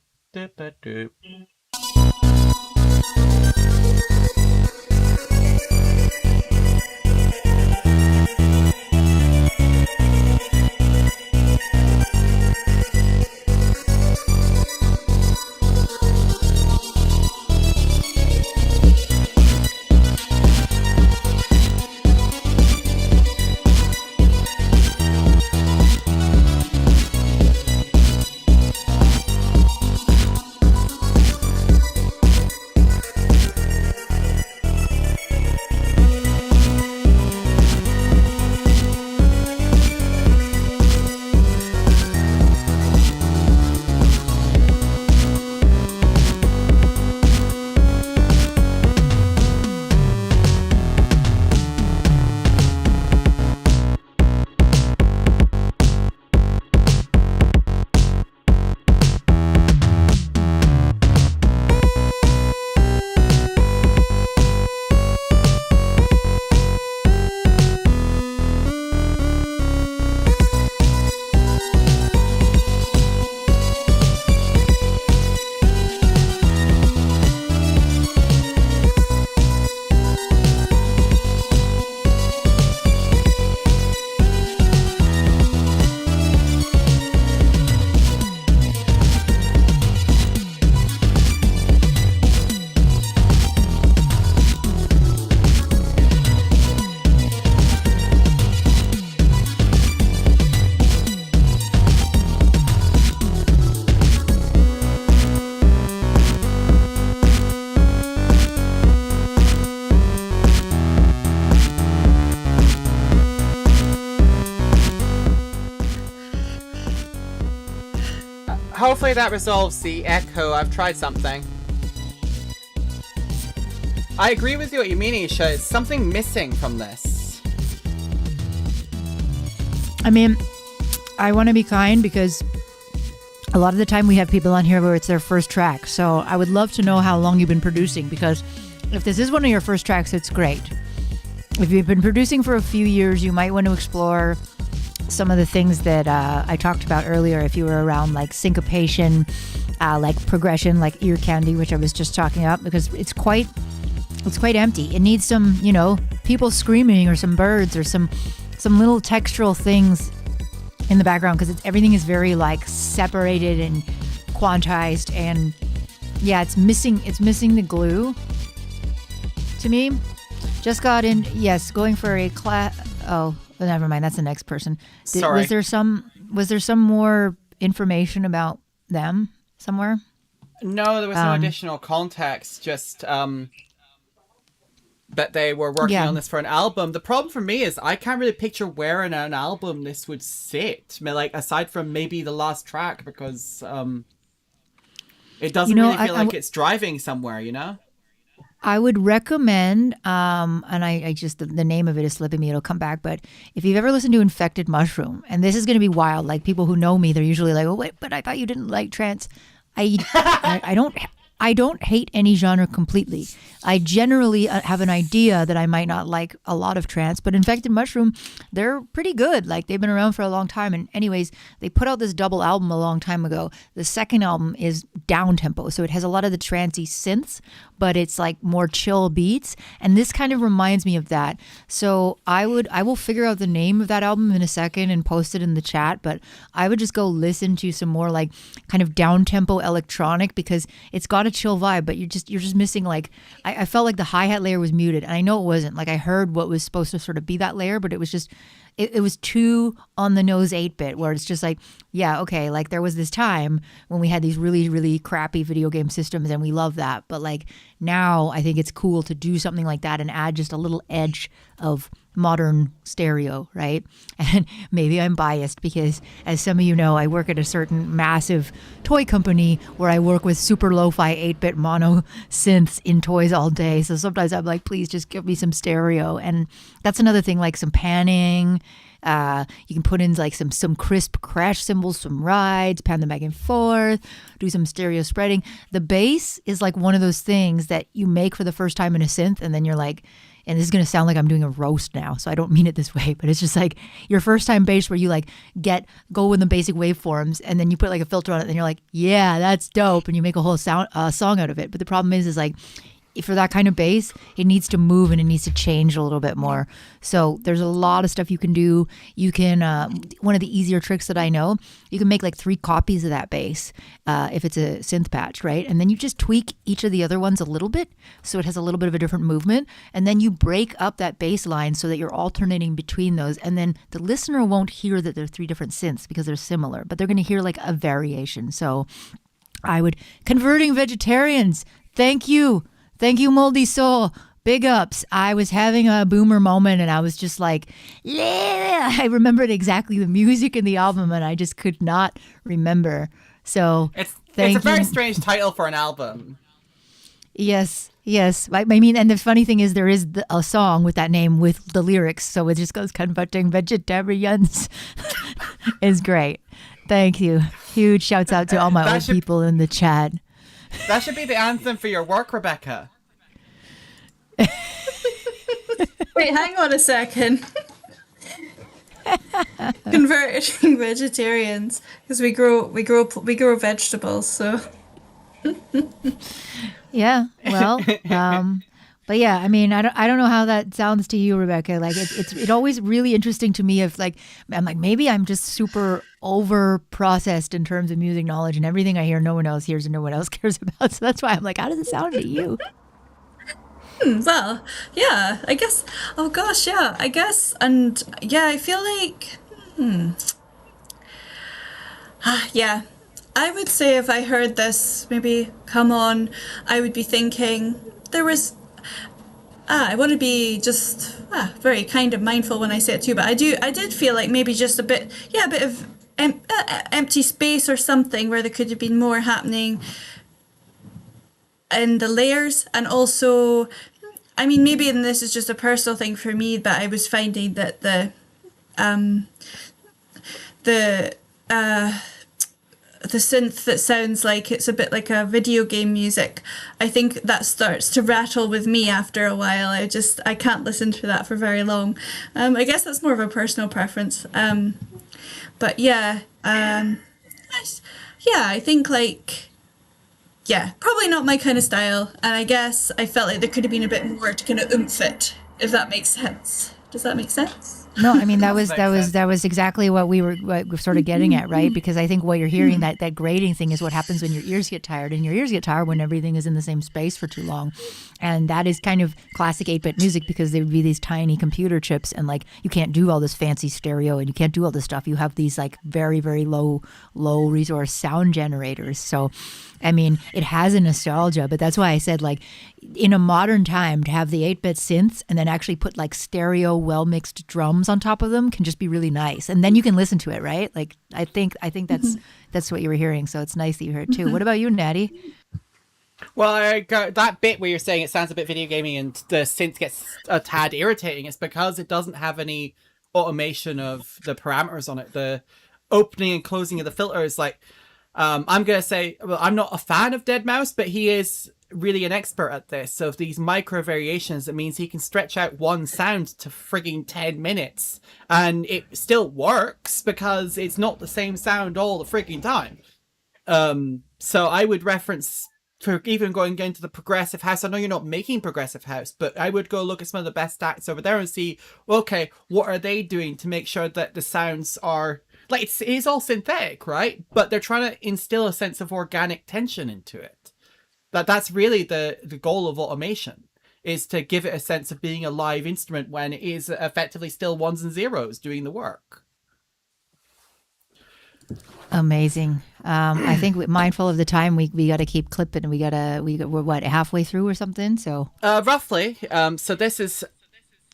Hopefully that resolves the echo. I've tried something. I agree with you what you mean, Isha. It's something missing from this. I mean, I want to be kind because a lot of the time we have people on here where it's their first track. So I would love to know how long you've been producing, because if this is one of your first tracks, it's great. If you've been producing for a few years, you might want to explore some of the things that I talked about earlier. If you were around like syncopation, like progression, like ear candy, which I was just talking about, because it's quite empty. It needs some, people screaming or some birds or some little textural things in the background, because everything is very like separated and quantized, and yeah, it's missing the glue to me. Just got in, yes, going for a class. Oh, never mind. That's the next person. Sorry. Was there some more information about them somewhere? No, there was no additional context. Just that they were working Yeah. on this for an album. The problem for me is I can't really picture where in an album this would sit. I mean, like, aside from maybe the last track, because it doesn't really feel like it's driving somewhere, you know? I would recommend, and I just, the name of it is slipping me, it'll come back, but if you've ever listened to Infected Mushroom, and this is going to be wild, like people who know me, they're usually like, oh wait, but I thought you didn't like trance. I don't hate any genre completely. I generally have an idea that I might not like a lot of trance, but Infected Mushroom, they're pretty good. Like, they've been around for a long time. And anyways, they put out this double album a long time ago. The second album is down tempo, so it has a lot of the trancey synths, but it's like more chill beats. And this kind of reminds me of that. So I will figure out the name of that album in a second and post it in the chat, but I would just go listen to some more like kind of down tempo electronic, because it's got a chill vibe, but you're just missing, like, I felt like the hi-hat layer was muted, and I know it wasn't. Like, I heard what was supposed to sort of be that layer, but it was just it was too on the nose 8-bit, where it's just like, yeah, okay, like there was this time when we had these really, really crappy video game systems and we love that. But like now I think it's cool to do something like that and add just a little edge of modern stereo, right? And maybe I'm biased because, as some of you know, I work at a certain massive toy company where I work with super lo-fi 8-bit mono synths in toys all day. So sometimes I'm like, please just give me some stereo. And that's another thing, like some panning. You can put in like some crisp crash cymbals, some rides, pan them back and forth, do some stereo spreading. The bass is like one of those things that you make for the first time in a synth, and then you're like, and this is going to sound like I'm doing a roast now, so I don't mean it this way, but it's just like your first time bass where you like go with the basic waveforms, and then you put like a filter on it, and you're like, yeah, that's dope, and you make a whole song out of it. But the problem is like, for that kind of bass, it needs to move and it needs to change a little bit more. So there's a lot of stuff you can do. You can, one of the easier tricks that I know, you can make like 3 copies of that bass if it's a synth patch, right? And then you just tweak each of the other ones a little bit so it has a little bit of a different movement. And then you break up that bass line so that you're alternating between those. And then the listener won't hear that they're 3 different synths because they're similar, but they're going to hear like a variation. So I would, converting vegetarians, thank you. Thank you, Moldy Soul. Big ups. I was having a boomer moment and I was just like, yeah. I remembered exactly the music in the album and I just could not remember. So it's a very strange title for an album. Yes. I mean, and the funny thing is there is a song with that name with the lyrics. So it just goes converting vegetarians. It's great. Thank you. Huge shouts out to all my old people in the chat. That should be the anthem for your work, Rebecca. Wait, hang on a second. Converting vegetarians, because we grow vegetables. So. Yeah. Well. But yeah, I mean, I don't know how that sounds to you, Rebecca. Like it's always really interesting to me if like I'm like, maybe I'm just super over processed in terms of music knowledge, and everything I hear no one else hears and no one else cares about. So that's why I'm like, how does it sound to you? Well, yeah, I guess. Oh gosh, yeah, I guess, and yeah, I feel like, yeah, I would say if I heard this maybe come on, I would be thinking there was. I want to be just very kind of mindful when I say it too, but I did feel like maybe just a bit of empty space or something where there could have been more happening in the layers. And also, I mean, maybe, and this is just a personal thing for me, but I was finding that the synth that sounds like it's a bit like a video game music, I think that starts to rattle with me after a while. I can't listen to that for very long. I guess that's more of a personal preference. But yeah, I think like, yeah, probably not my kind of style. And I guess I felt like there could have been a bit more to kind of oomph it, if that makes sense. Does that make sense? No, I mean that was exactly what we're sort of getting at, right? Because I think what you're hearing, that grating thing, is what happens when your ears get tired, and your ears get tired when everything is in the same space for too long, and that is kind of classic 8-bit music, because there would be these tiny computer chips, and like you can't do all this fancy stereo, and you can't do all this stuff. You have these like very, very low resource sound generators. So, I mean, it has a nostalgia, but that's why I said, like, in a modern time, to have the 8-bit synths and then actually put like stereo well mixed drums on top of them can just be really nice, and then you can listen to it, right? Like I think that's what you were hearing, so it's nice that you heard it too. What about you, Natty? Well, I got that bit where you're saying it sounds a bit video gaming and the synth gets a tad irritating. It's because it doesn't have any automation of the parameters on it. The opening and closing of the filter is like, I'm going to say, well, I'm not a fan of deadmau5, but he is really an expert at this. So if these micro variations, it means he can stretch out one sound to frigging 10 minutes and it still works because it's not the same sound all the frigging time. So I would reference, for even going into the progressive house, I know you're not making progressive house, but I would go look at some of the best acts over there and see, okay, what are they doing to make sure that the sounds are, like, it is all synthetic, right? But they're trying to instill a sense of organic tension into it. That's really the goal of automation, is to give it a sense of being a live instrument when it is effectively still ones and zeros doing the work. Amazing. I think, mindful of the time, we got to keep clipping. We're what, halfway through or something? So roughly. So this is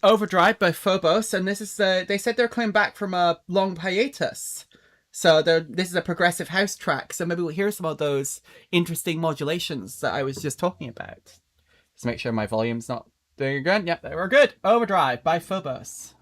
Overdrive by Phobos, and this is they said they're coming back from a long hiatus. So this is a progressive house track. So maybe we'll hear some of those interesting modulations that I was just talking about. Just make sure my volume's not doing again. Yep, we're good. Overdrive by Phobos.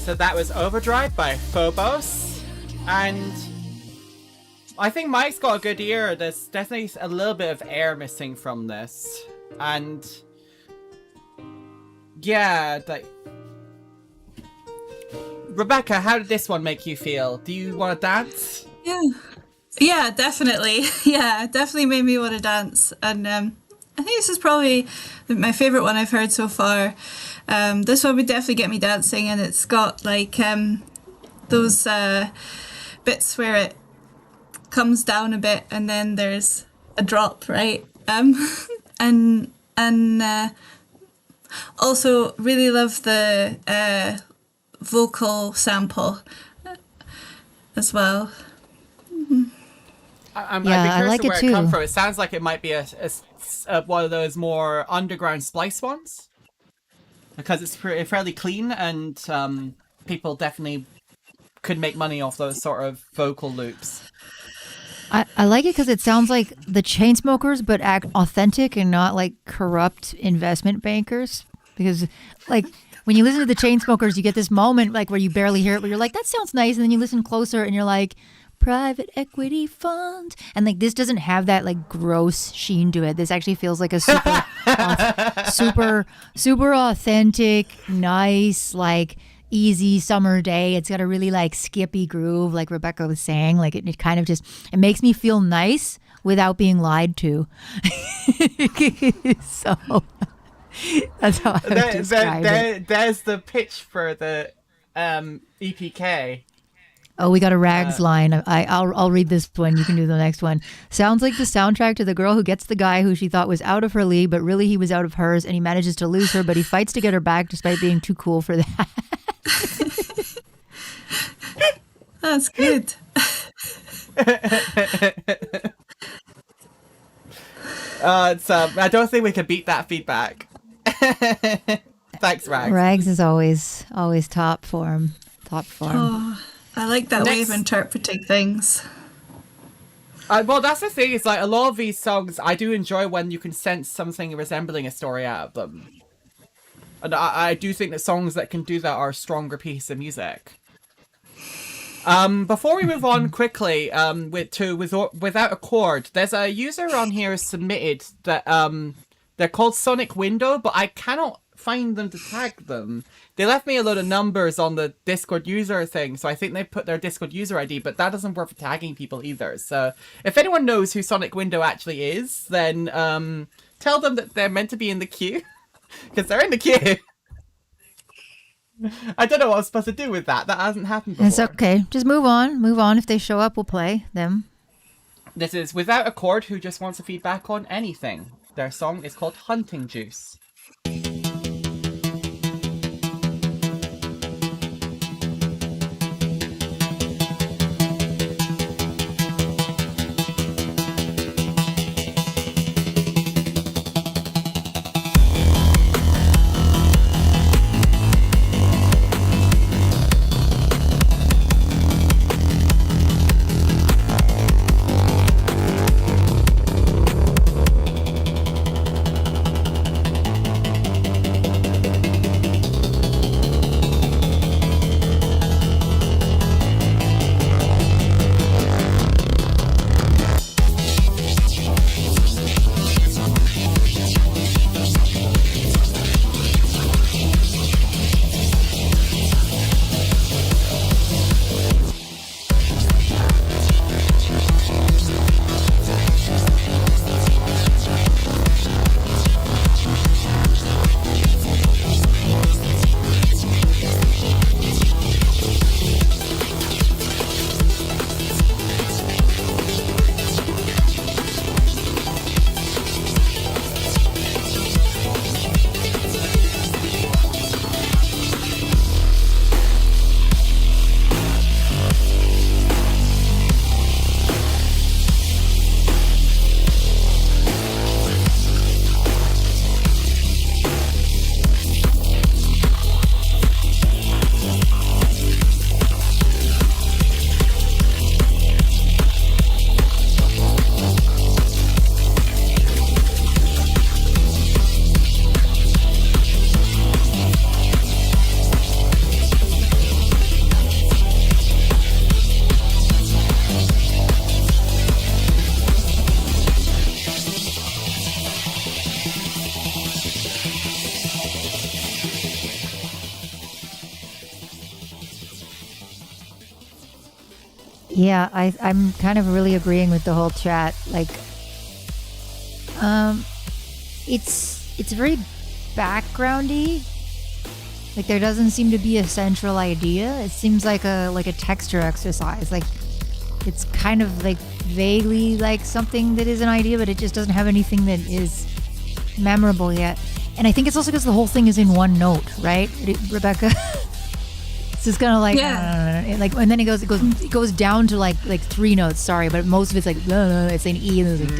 So that was Overdrive by Phobos. And I think Mike's got a good ear. There's definitely a little bit of air missing from this. And yeah, like, Rebecca, how did this one make you feel? Do you want to dance? Yeah, definitely. Yeah, definitely made me want to dance. And I think this is probably my favourite one I've heard so far. This one would definitely get me dancing, and it's got like those bits where it comes down a bit and then there's a drop, right? And also really love the vocal sample as well. I'd be Yeah, I curious like to it where too. it comes from. It sounds like it might be a one of those more underground splice ones, because it's fairly clean, and people definitely could make money off those sort of vocal loops. I like it because it sounds like the Chainsmokers, but act authentic and not like corrupt investment bankers. Because, like, when you listen to the Chainsmokers, you get this moment like where you barely hear it, but you're like, that sounds nice, and then you listen closer, and you're like, private equity fund, and like this doesn't have that like gross sheen to it. This actually feels like a super authentic, nice, like easy summer day. It's got a really like skippy groove, like Rebecca was saying. Like it kind of just, it makes me feel nice without being lied to. So that's how I would describe it. There's the pitch for the EPK. Oh, we got a rags line. I'll read this one. You can do the next one. Sounds like the soundtrack to the girl who gets the guy who she thought was out of her league, but really he was out of hers, and he manages to lose her, but he fights to get her back despite being too cool for that. That's good. I don't think we can beat that feedback. Thanks, Rags. Rags is always top form. Oh, I like that way of interpreting things. Well, that's the thing. It's like a lot of these songs, I do enjoy when you can sense something resembling a story out of them. And I do think that songs that can do that are a stronger piece of music. Before we move on quickly, Without a Chord, there's a user on here who submitted that they're called Sonic Window, but I cannot find them to tag them. They left me a load of numbers on the Discord user thing, so I think they put their Discord user ID, but that doesn't work for tagging people either. So if anyone knows who Sonic Window actually is, then tell them that they're meant to be in the queue, because they're in the queue. I don't know what I'm supposed to do with that. That hasn't happened before. It's okay. Just move on. If they show up, we'll play them. This is Without a Chord, who just wants a feedback on anything. Their song is called Hunting Juice. Yeah, I'm kind of really agreeing with the whole chat. Like, it's very backgroundy. Like there doesn't seem to be a central idea. It seems like a texture exercise. Like it's kind of like vaguely like something that is an idea, but it just doesn't have anything that is memorable yet. And I think it's also because the whole thing is in one note, right, Rebecca? It's just kind of like, like, and then it goes down to like 3 notes. Sorry, but most of it's like, it's an E, and it's like,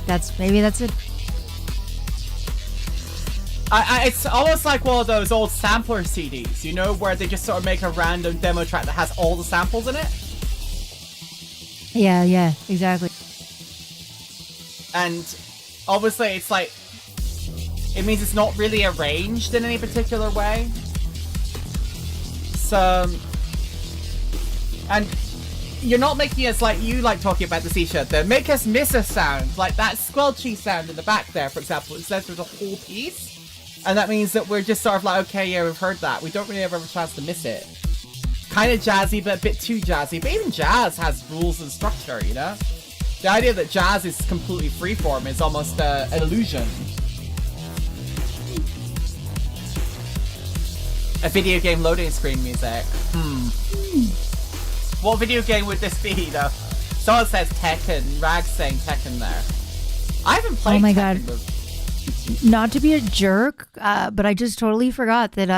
that's maybe that's it. It's almost like one of those old sampler CDs, you know, where they just sort of make a random demo track that has all the samples in it. Yeah, exactly. And obviously it's like, it means it's not really arranged in any particular way. So, and you're not making us like you like talking about the ill-esha, the make us miss a sound, like that squelchy sound in the back there, for example. It says there's a whole piece, and that means that we're just sort of like, okay, yeah, we've heard that. We don't really ever have a chance to miss it. Kind of jazzy, but a bit too jazzy. But even jazz has rules and structure, you know? The idea that jazz is completely freeform is almost an illusion. A video game loading screen music. What video game would this be, though? Someone says Tekken. Rag's saying Tekken there. I haven't played Tekken. Oh my god. Not to be a jerk, but I just totally forgot that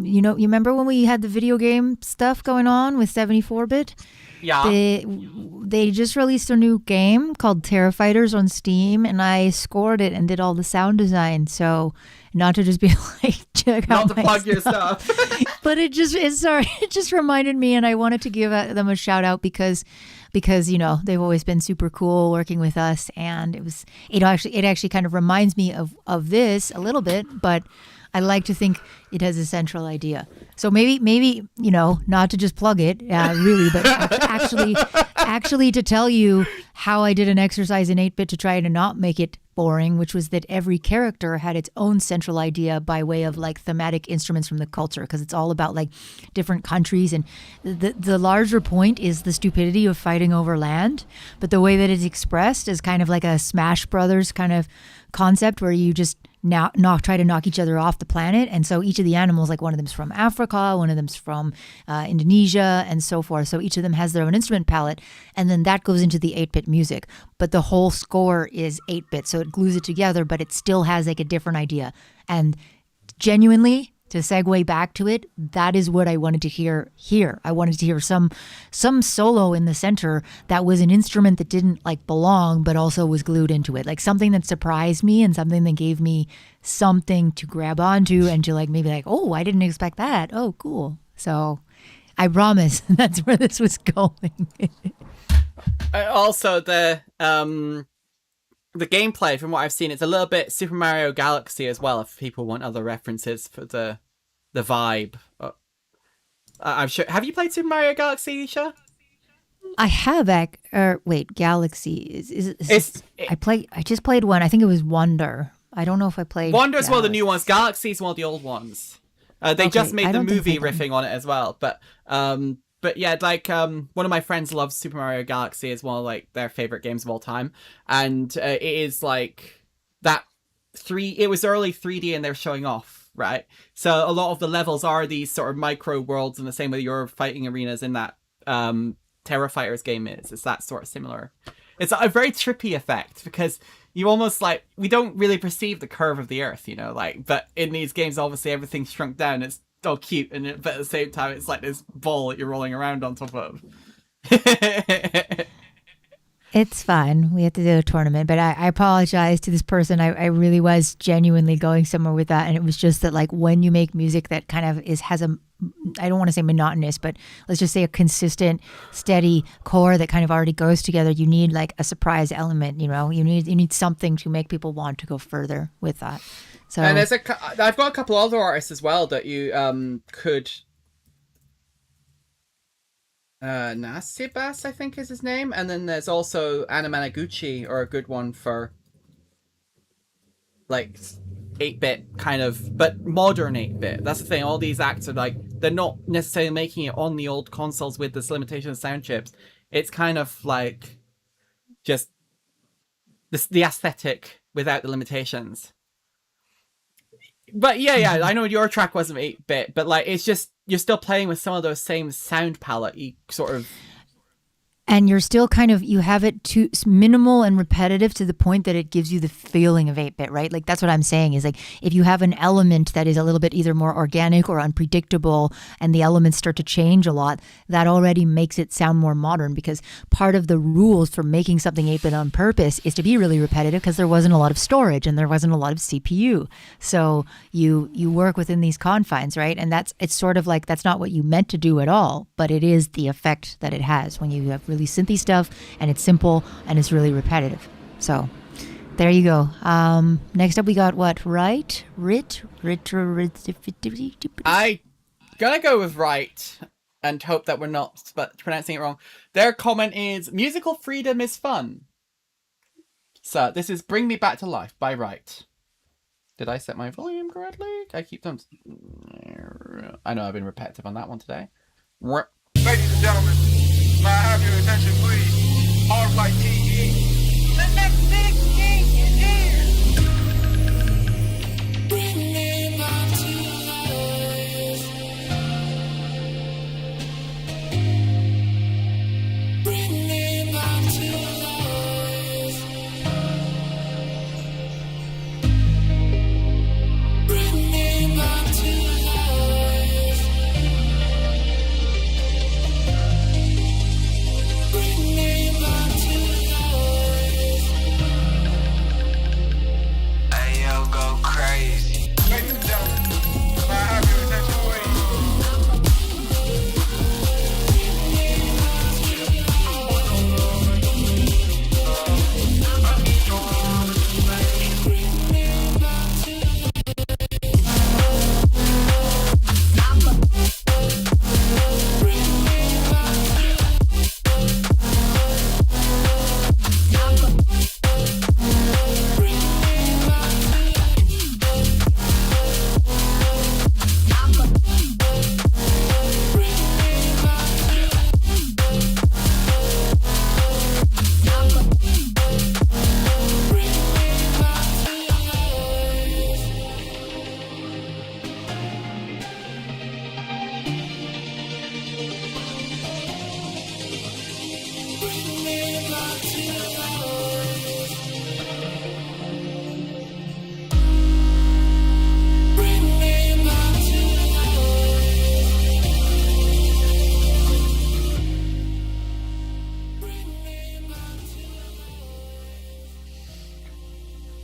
you remember when we had the video game stuff going on with 74-bit? Yeah. They just released a new game called Terra Fighters on Steam, and I scored it and did all the sound design. So not to just be like, check out not to plug your stuff. But it just reminded me, and I wanted to give them a shout out because you know they've always been super cool working with us, and it actually kind of reminds me of this a little bit, but I like to think it has a central idea. So maybe you know, not to just plug it really, but actually to tell you how I did an exercise in 8-bit to try to not make it boring, which was that every character had its own central idea by way of like thematic instruments from the culture, because it's all about like different countries, and the larger point is the stupidity of fighting over land, but the way that it's expressed is kind of like a Smash Brothers kind of concept where you just try to knock each other off the planet. And so each of the animals, like one of them's from Africa, one of them's from Indonesia, and so forth. So each of them has their own instrument palette, and then that goes into the 8-bit music. But the whole score is 8-bit, so it glues it together, but it still has like a different idea. And genuinely, to segue back to it, that is what I wanted to hear here. I wanted to hear some solo in the center that was an instrument that didn't like belong, but also was glued into it. Like something that surprised me and something that gave me something to grab onto and to like maybe like, oh, I didn't expect that. Oh, cool. So I promise that's where this was going. Also, the gameplay, from what I've seen, it's a little bit Super Mario Galaxy as well, if people want other references for the vibe. I'm sure. Have you played Super Mario Galaxy, ill-esha? I have. Wait, Galaxy I just played one. I think it was Wonder. I don't know if I played. Wonder's one of the new ones. Galaxy's one of the old ones. They just made the movie riffing on it as well. But yeah, like one of my friends loves Super Mario Galaxy. It's one of like their favorite games of all time, and it is like that it was early 3D, and they're showing off, right? So a lot of the levels are these sort of micro worlds in the same way your fighting arenas in that Terra Fighters game is. It's that sort of similar. It's a very trippy effect because you almost like, we don't really perceive the curve of the earth, you know, like, but in these games, obviously everything's shrunk down. It's all cute, but at the same time, it's like this ball that you're rolling around on top of. It's fine. We have to do a tournament, but I apologize to this person. I really was genuinely going somewhere with that, and it was just that like when you make music that kind of has a, I don't want to say monotonous, but let's just say a consistent, steady core that kind of already goes together. You need like a surprise element, you know. You need something to make people want to go further with that. So, and I've got a couple other artists as well that you could. Nasibas, I think is his name, and then there's also Anamanaguchi, or a good one for like 8-bit kind of, but modern 8-bit. That's the thing. All these acts are like, they're not necessarily making it on the old consoles with this limitation of sound chips. It's kind of like just the aesthetic without the limitations. But yeah, I know your track wasn't 8-bit, but like it's just you're still playing with some of those same sound palette sort of. And you're still kind of, you have it too minimal and repetitive to the point that it gives you the feeling of 8-bit, right? Like that's what I'm saying is like if you have an element that is a little bit either more organic or unpredictable and the elements start to change a lot, that already makes it sound more modern, because part of the rules for making something 8-bit on purpose is to be really repetitive because there wasn't a lot of storage and there wasn't a lot of CPU. So you work within these confines, right? And it's sort of like that's not what you meant to do at all, but it is the effect that it has when you have really synthy stuff and it's simple and it's really repetitive. So there you go. Next up we got what? Right? I gonna go with right and hope that we're not pronouncing it wrong. Their comment is musical freedom is fun. So this is Bring Me Back to Life by Right. Did I set my volume correctly? I keep them. I know I've been repetitive on that one today. Ladies and gentlemen, may I have your attention, please? All flight TE. The next big king is here. Bring me back to life. Bring me back to life. Bring me back to life. Bring me back to life. Ayo, go crazy. Ladies and gentlemen, may I have your attention,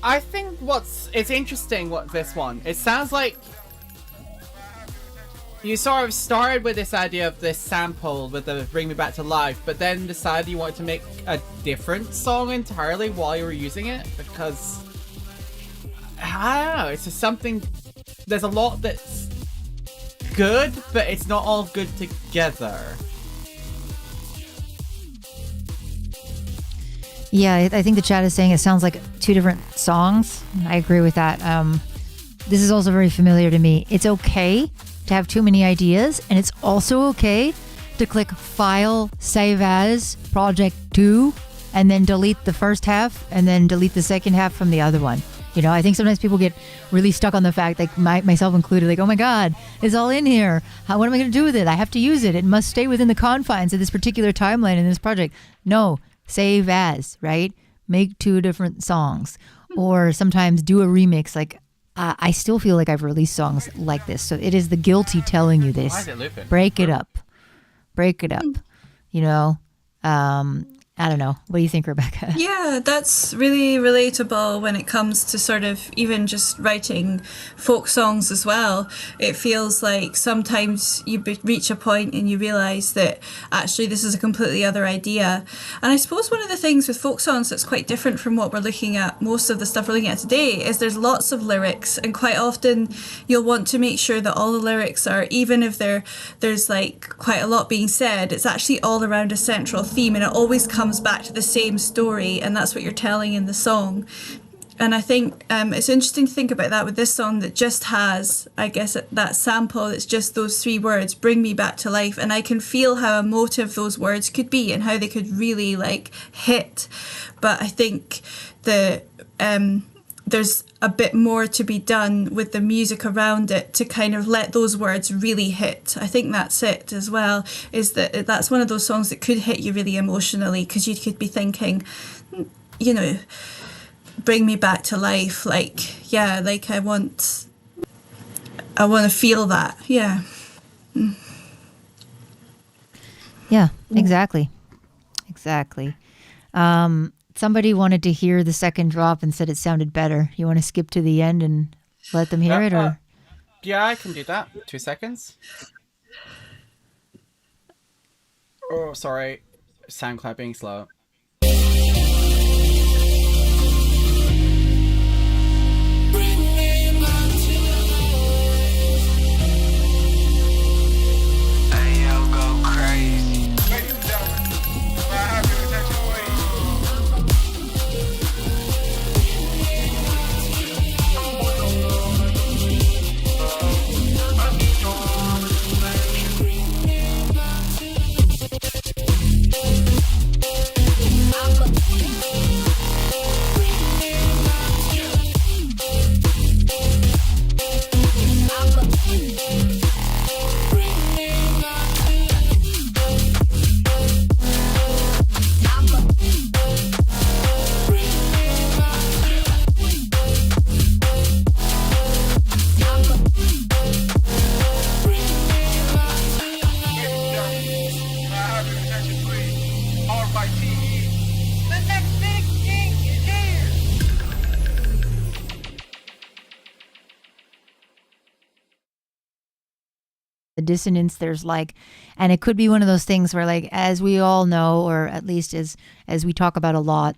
I think it's interesting what this one. It sounds like you sort of started with this idea of this sample with the Bring Me Back to Life, but then decided you wanted to make a different song entirely while you were using it, because I don't know, it's just something, there's a lot that's good, but it's not all good together. Yeah, I think the chat is saying it sounds like two different songs. I agree with that. This is also very familiar to me. It's okay to have too many ideas, and it's also okay to click File, Save As, Project 2, and then delete the first half, and then delete the second half from the other one. You know, I think sometimes people get really stuck on the fact, like myself included, like, oh my God, it's all in here. What am I going to do with it? I have to use it. It must stay within the confines of this particular timeline in this project. No. Save as, right? Make two different songs, or sometimes do a remix. Like I still feel like I've released songs like this, so it is the guilty telling you this. Why is it looping? Break it up. You know, I don't know. What do you think, Rebecca? Yeah, that's really relatable when it comes to sort of even just writing folk songs as well. It feels like sometimes you reach a point and you realise that actually this is a completely other idea. And I suppose one of the things with folk songs that's quite different from what we're looking at, most of the stuff we're looking at today, is there's lots of lyrics, and quite often you'll want to make sure that all the lyrics are, even if there's like quite a lot being said, it's actually all around a central theme, and it always comes back to the same story, and that's what you're telling in the song. And I think it's interesting to think about that with this song that just has, I guess, that sample. It's just those three words, bring me back to life. And I can feel how emotive those words could be and how they could really like hit. But I think there's a bit more to be done with the music around it to kind of let those words really hit. I think that's it as well, is that that's one of those songs that could hit you really emotionally, because you could be thinking, you know, bring me back to life, like, yeah, like I want to feel that. Yeah. Yeah, exactly. Somebody wanted to hear the second drop and said it sounded better. You want to skip to the end and let them hear it, or? Yeah, I can do that. 2 seconds. Oh, sorry. SoundCloud being slow. The dissonance, there's like, and it could be one of those things where, like, as we all know, or at least as we talk about a lot,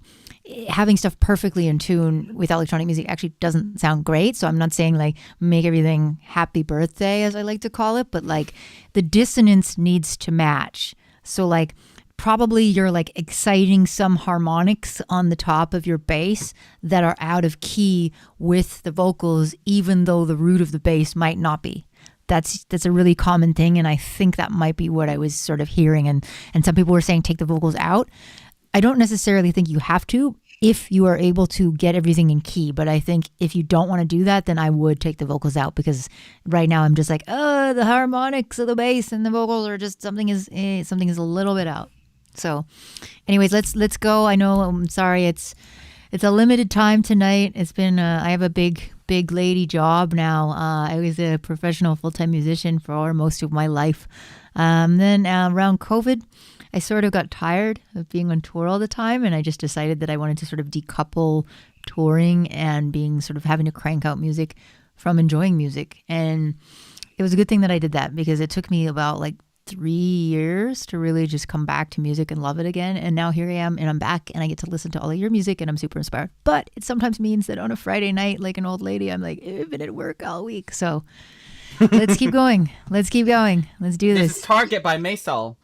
having stuff perfectly in tune with electronic music actually doesn't sound great. So I'm not saying like make everything happy birthday, as I like to call it, but like the dissonance needs to match. So like probably you're like exciting some harmonics on the top of your bass that are out of key with the vocals, even though the root of the bass might not be. That's a really common thing, and I think that might be what I was sort of hearing. And some people were saying take the vocals out. I don't necessarily think you have to if you are able to get everything in key, but I think if you don't want to do that, then I would take the vocals out, because right now I'm just like, oh, the harmonics of the bass and the vocals are just something is a little bit out. So, anyways, let's go. I know I'm sorry it's a limited time tonight. It's been I have a big lady job now. I was a professional full-time musician for most of my life. Then around COVID, I sort of got tired of being on tour all the time, and I just decided that I wanted to sort of decouple touring and being sort of having to crank out music from enjoying music. And it was a good thing that I did that, because it took me about like 3 years to really just come back to music and love it again. And now here I am, and I'm back, and I get to listen to all of your music, and I'm super inspired. But it sometimes means that on a Friday night, like an old lady, I'm like, I've been at work all week. So let's keep going. Let's keep going. Let's do this. This is Target by Maysol.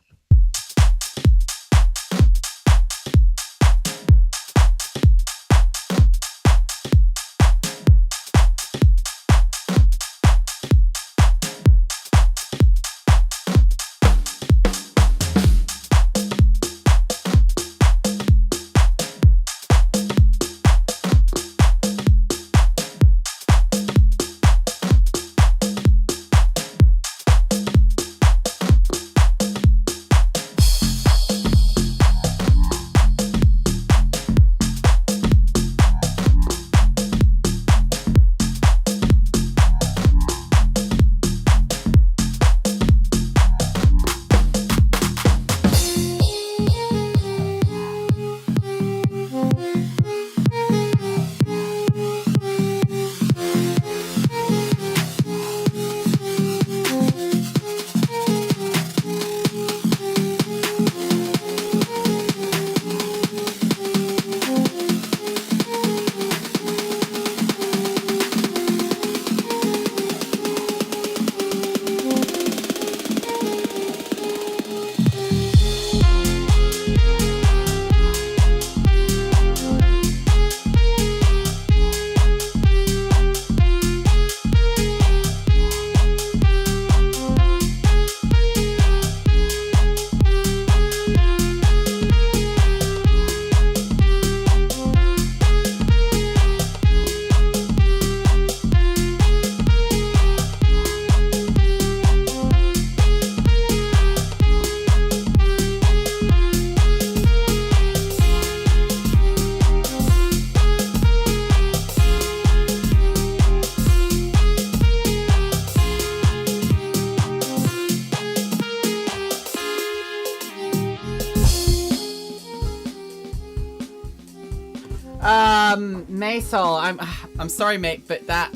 Maisel, I'm sorry, mate, but that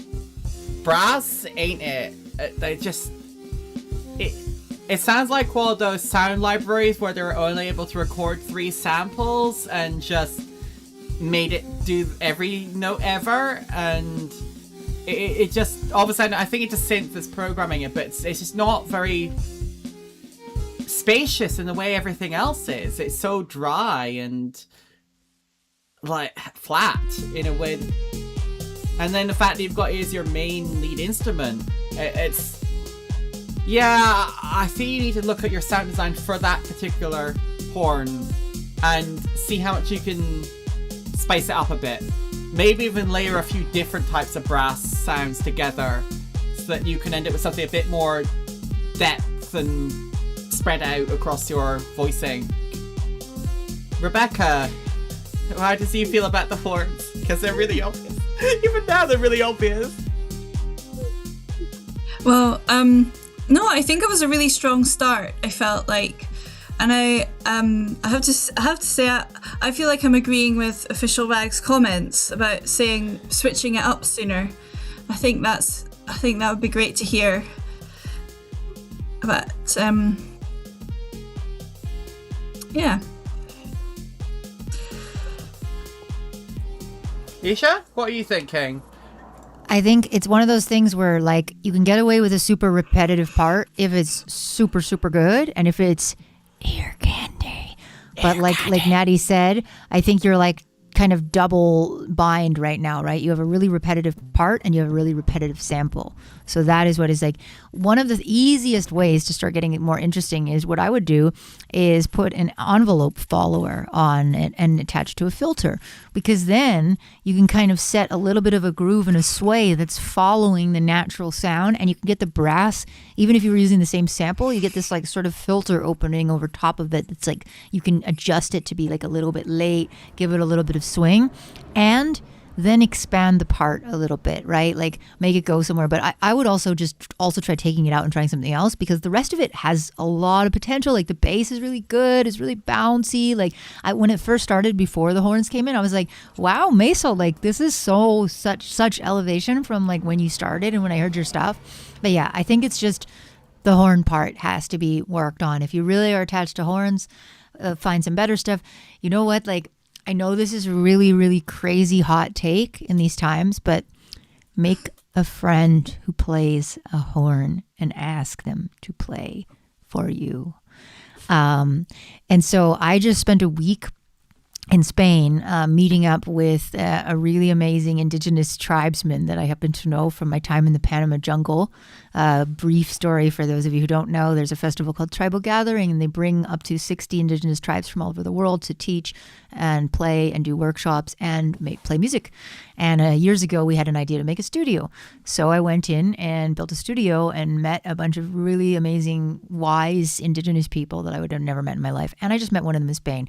brass ain't it. It sounds like one of those sound libraries where they were only able to record 3 samples and just made it do every note ever, and it just all of a sudden I think it just synth is programming it, but it's just not very spacious in the way everything else is. It's so dry and like flat in a way, and then the fact that you've got it as your main lead instrument, I think you need to look at your sound design for that particular horn and see how much you can spice it up a bit. Maybe even layer a few different types of brass sounds together so that you can end up with something a bit more depth and spread out across your voicing. Rebecca, how does you feel about the horns? Because they're really obvious. Even now they're really obvious. Well, no, I think it was a really strong start, I felt like. And I have to say, I feel like I'm agreeing with Official Rag's comments about switching it up sooner. I think that would be great to hear. But yeah. Isha, what are you thinking? I think it's one of those things where like you can get away with a super repetitive part if it's super, super good, and if it's ear candy. But like Natty said, I think you're like kind of double bind right now, right? You have a really repetitive part and you have a really repetitive sample. So that is what is like one of the easiest ways to start getting it more interesting is what I would do is put an envelope follower on it and attach to a filter, because then you can kind of set a little bit of a groove and a sway that's following the natural sound, and you can get the brass, even if you were using the same sample, you get this like sort of filter opening over top of it. It's like you can adjust it to be like a little bit late, give it a little bit of swing, and then expand the part a little bit, right? Like make it go somewhere. But I would also try taking it out and trying something else, because the rest of it has a lot of potential. Like the bass is really good. It's really bouncy. Like when it first started before the horns came in, I was like, wow, Maisel, like this is such elevation from like when you started and when I heard your stuff. But yeah, I think it's just the horn part has to be worked on. If you really are attached to horns, find some better stuff. You know what? Like, I know this is a really, really crazy hot take in these times, but make a friend who plays a horn and ask them to play for you. And so I just spent a week in Spain meeting up with a really amazing indigenous tribesman that I happen to know from my time in the Panama jungle. Brief story for those of you who don't know, there's a festival called Tribal Gathering, and they bring up to 60 indigenous tribes from all over the world to teach and play and do workshops and play music. And years ago, we had an idea to make a studio. So I went in and built a studio and met a bunch of really amazing, wise indigenous people that I would have never met in my life. And I just met one of them in Spain.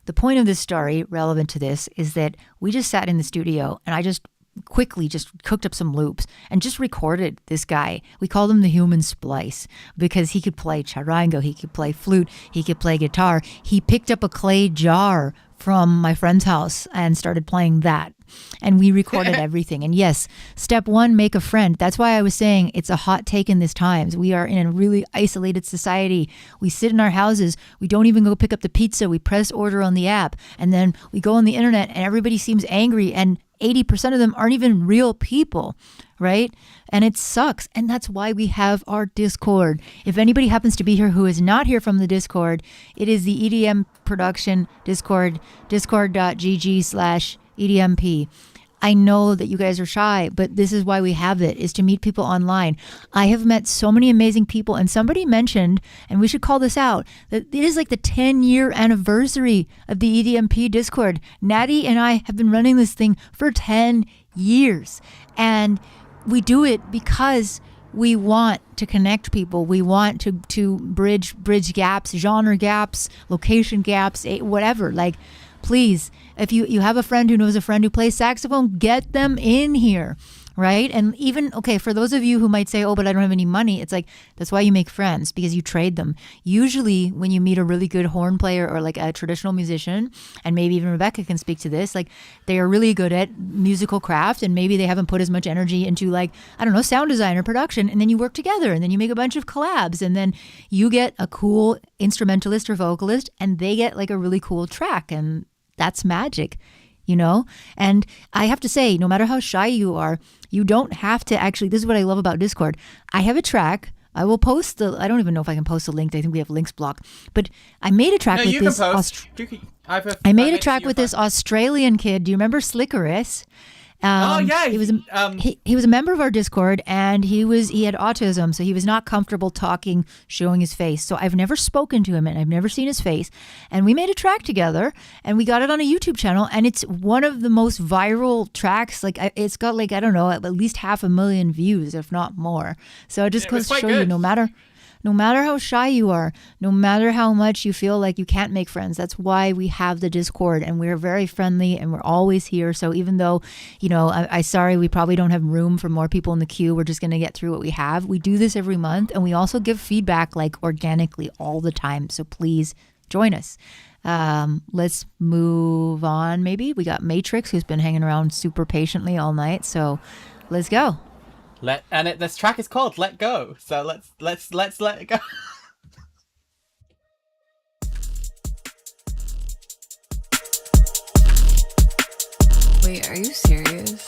The point of this story, relevant to this, is that we just sat in the studio and I just quickly just cooked up some loops and just recorded this guy. We called him the human splice because he could play charango, he could play flute, he could play guitar. He picked up a clay jar from my friend's house and started playing that. And we recorded everything. And yes, step one, make a friend. That's why I was saying it's a hot take in these times. We are in a really isolated society. We sit in our houses. We don't even go pick up the pizza. We press order on the app. And then we go on the internet and everybody seems angry. And 80% of them aren't even real people, right? And it sucks. And that's why we have our Discord. If anybody happens to be here who is not here from the Discord, it is the EDM production Discord, discord.gg/EDMP. I know that you guys are shy, but this is why we have it, is to meet people online. I have met so many amazing people, and somebody mentioned, and we should call this out, that it is like the 10-year anniversary of the EDMP Discord. Natty and I have been running this thing for 10 years, and we do it because we want to connect people. We want to bridge gaps, genre gaps, location gaps, whatever. Like, please, if you have a friend who knows a friend who plays saxophone, get them in here, right? And even, okay, for those of you who might say, oh, but I don't have any money, it's like, that's why you make friends, because you trade them. Usually when you meet a really good horn player or like a traditional musician, and maybe even Rebecca can speak to this, like they are really good at musical craft, and maybe they haven't put as much energy into like, I don't know, sound design or production, and then you work together and then you make a bunch of collabs, and then you get a cool instrumentalist or vocalist and they get like a really cool track, and that's magic. You know, and I have to say, no matter how shy you are, you don't have to actually. This is what I love about Discord. I have a track. I will post I don't even know if I can post a link. I think we have links blocked. But I made a track No, with you this. can post. I made a track with this Australian kid. Do you remember Slickeris? Oh yeah, he was a member of our Discord, and he had autism, so he was not comfortable talking, showing his face. So I've never spoken to him, and I've never seen his face. And we made a track together, and we got it on a YouTube channel, and it's one of the most viral tracks. Like it's got like, I don't know, at least 500,000 views, if not more. So it just goes to show you, no matter how shy you are, no matter how much you feel like you can't make friends, that's why we have the Discord, and we're very friendly and we're always here. So even though, you know, I sorry, we probably don't have room for more people in the queue. We're just going to get through what we have. We do this every month, and we also give feedback like organically all the time. So please join us. Let's move on. Maybe we got Matrix, who's been hanging around super patiently all night. So let's go. This track is called "Let Go," so let's let it go. Wait, are you serious?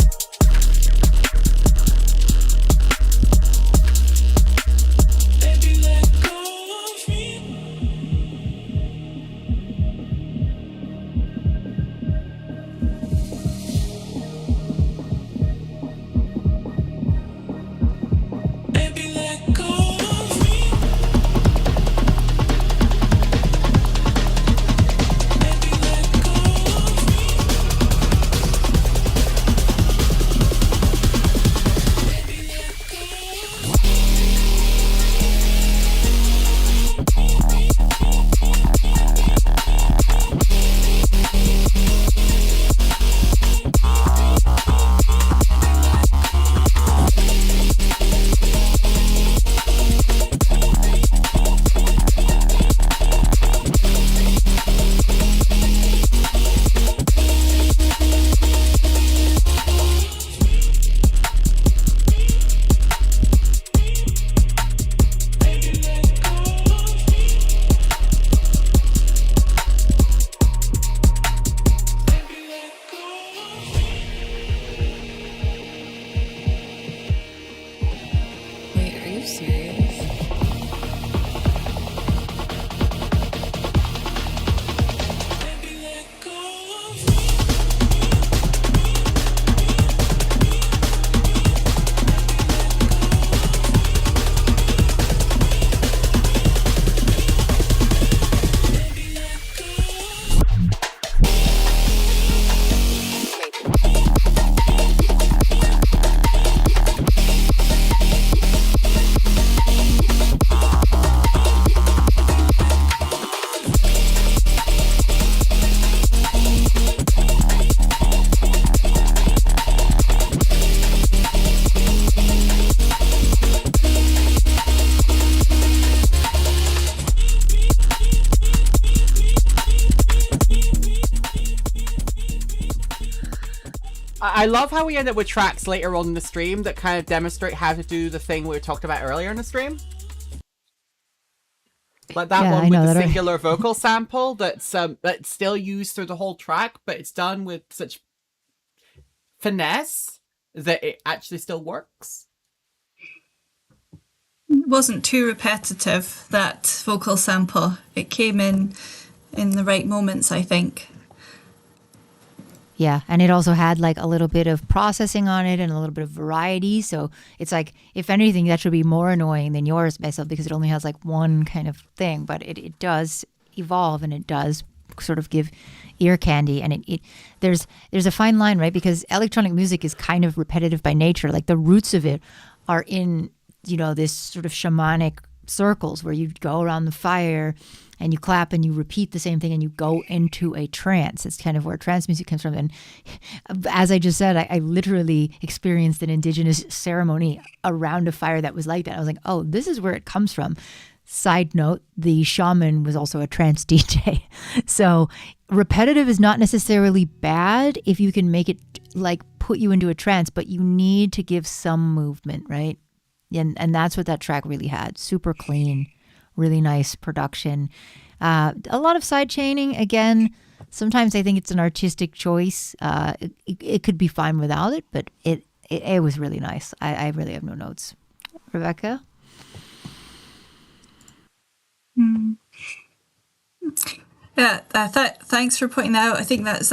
I love how we end up with tracks later on in the stream that kind of demonstrate how to do the thing we talked about earlier in the stream. Like that one with the singular vocal sample that's still used through the whole track, but it's done with such finesse that it actually still works. It wasn't too repetitive, that vocal sample. It came in the right moments, I think. Yeah, and it also had like a little bit of processing on it and a little bit of variety. So it's like, if anything, that should be more annoying than yours, myself, because it only has like one kind of thing. But it does evolve, and it does sort of give ear candy. And there's a fine line, right? Because electronic music is kind of repetitive by nature. Like the roots of it are in, this sort of shamanic circles where you go around the fire and you clap and you repeat the same thing and you go into a trance. It's kind of where trance music comes from. And as I just said, I literally experienced an indigenous ceremony around a fire that was like that. I was like, oh, this is where it comes from. Side note, the shaman was also a trance DJ. So repetitive is not necessarily bad if you can make it like put you into a trance, but you need to give some movement, right? And that's what that track really had. Super clean, really nice production. A lot of side chaining. Again, sometimes I think it's an artistic choice. It could be fine without it, but it was really nice. I really have no notes. Rebecca? Yeah, thanks for pointing that out. I think is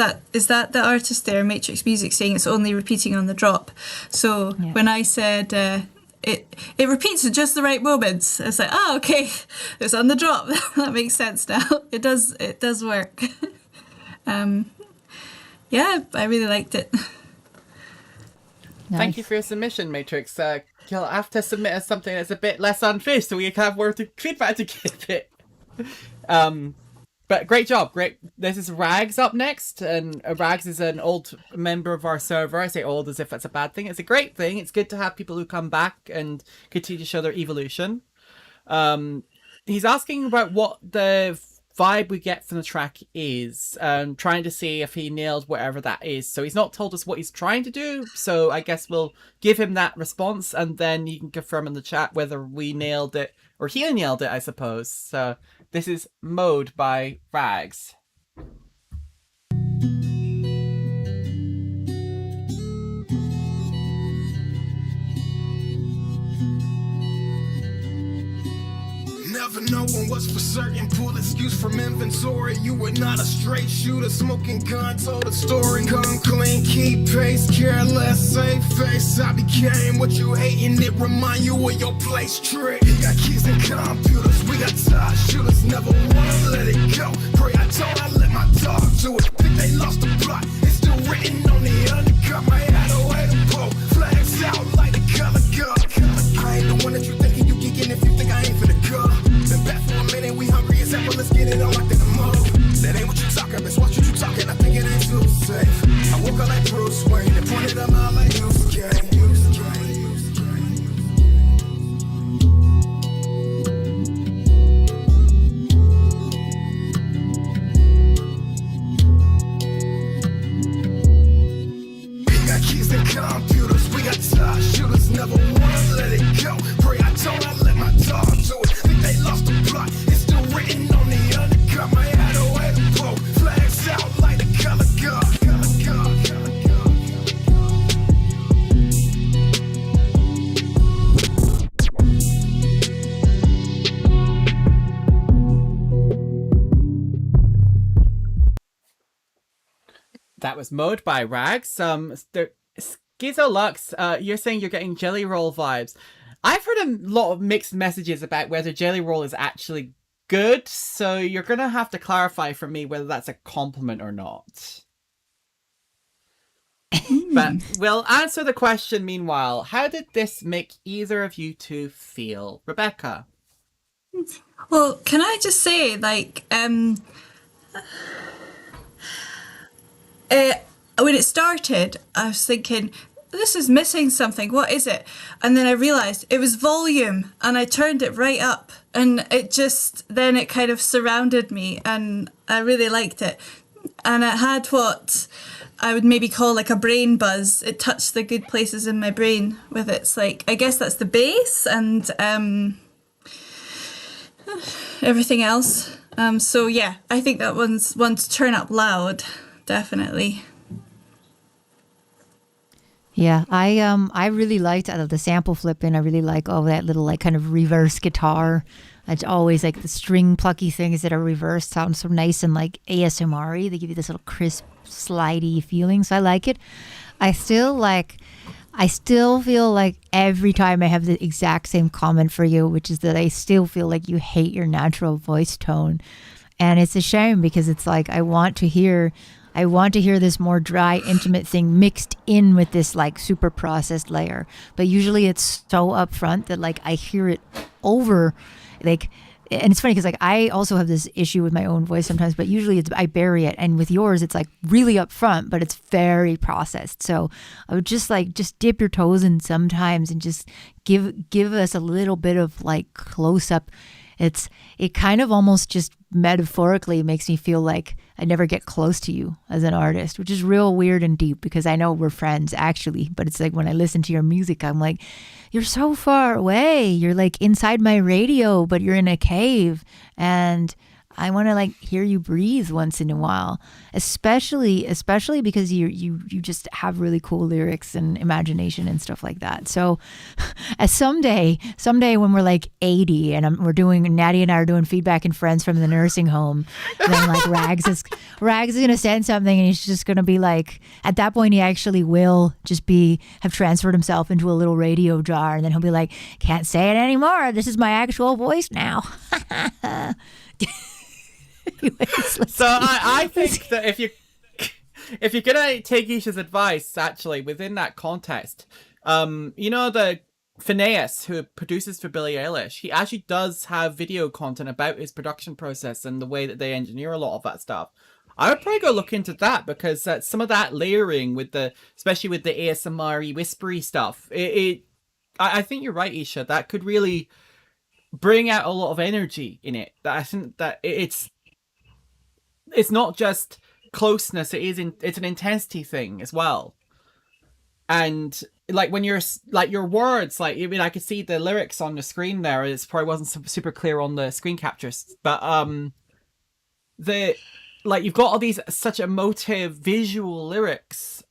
that the artist there, Matrix Music, saying it's only repeating on the drop. So when I said it repeats at just the right moments, it's like, oh, okay, it's on the drop. That makes sense now. It does work. Yeah, I really liked it. Nice. Thank you for your submission, Matrix. You'll have to submit us something that's a bit less unfinished so we can have more feedback to give it. But great job. Great. This is Rags up next. And Rags is an old member of our server. I say old as if that's a bad thing. It's a great thing. It's good to have people who come back and continue to show their evolution. He's asking about what the vibe we get from the track is, trying to see if he nailed whatever that is. So he's not told us what he's trying to do, so I guess we'll give him that response and then you can confirm in the chat whether we nailed it or he nailed it, I suppose. So this is Mode by Rags. Never knowing what's for certain. Pull excuse from inventory. You were not a straight shooter. Smoking gun told a story. Come clean, keep pace, careless, save face. I became what you hating. It remind you of your place. Trick. He got keys and computers. We got top shooters. Never wanna let it go. Pray I told I let my dog do it. Think they lost the plot. It's still written on the undercut. My hat away the pole. Flags out like the color guard. I ain't the one that you thinking you geeking if you think I ain't for the car. Been back for a minute, we hungry as hell, let's get it on like the mode. That ain't what you talking, bitch, watch what you talking, I think it ain't too safe. I woke up like Bruce Wayne and pointed them out like We got keys and computers, we got top shooters, never wanna let it go. Pray I told I let my dog do it. Think they lost the plot, it's still written on the undercut. My hat away the pole, flags out like the color guard. That was Mode by Rags. Schizo Lux, you're saying you're getting Jelly Roll vibes. I've heard a lot of mixed messages about whether Jelly Roll is actually good, so you're going to have to clarify for me whether that's a compliment or not. But we'll answer the question meanwhile. How did this make either of you two feel? Rebecca? Well, can I just say, like, when it started, I was thinking, this is missing something. What is it? And then I realized it was volume, and I turned it right up, and then it kind of surrounded me, and I really liked it. And it had what I would maybe call like a brain buzz. It touched the good places in my brain with its, like, I guess that's the bass and everything else. So yeah, I think that one's one to turn up loud. Definitely. Yeah, I really liked the sample flipping. I really like all that little like kind of reverse guitar. It's always like the string plucky things that are reversed sound so nice and like ASMR-y. They give you this little crisp, slidey feeling. So I like it. I still feel like every time I have the exact same comment for you, which is that I still feel like you hate your natural voice tone. And it's a shame because it's like I want to hear this more dry, intimate thing mixed in with this like super processed layer. But usually it's so upfront that like I hear it over, like and it's funny because like I also have this issue with my own voice sometimes, but usually I bury it, and with yours it's like really up front, but it's very processed. So I would just dip your toes in sometimes and just give us a little bit of like close up. It kind of almost just metaphorically makes me feel like I never get close to you as an artist, which is real weird and deep because I know we're friends actually, but it's like when I listen to your music, I'm like, you're so far away. You're like inside my radio, but you're in a cave, and I want to like hear you breathe once in a while, especially because you just have really cool lyrics and imagination and stuff like that. So someday when we're like 80 and Natty and I are doing Feedback and Friends from the nursing home, then like Rags is going to send something, and he's just going to be like, at that point he actually will just have transferred himself into a little radio jar, and then he'll be like, can't say it anymore. This is my actual voice now. Anyways, so I think that if you're gonna take Isha's advice, actually within that context, the Phineas who produces for Billie Eilish, he actually does have video content about his production process and the way that they engineer a lot of that stuff. I would probably go look into that because some of that layering especially with the ASMR-y whispery stuff, I think you're right, Isha. That could really bring out a lot of energy in it. That I think that it's not just closeness, it's an intensity thing as well. And like when you're like your words, like I mean, I could see the lyrics on the screen there. It probably wasn't super clear on the screen captures, but you've got all these such emotive visual lyrics,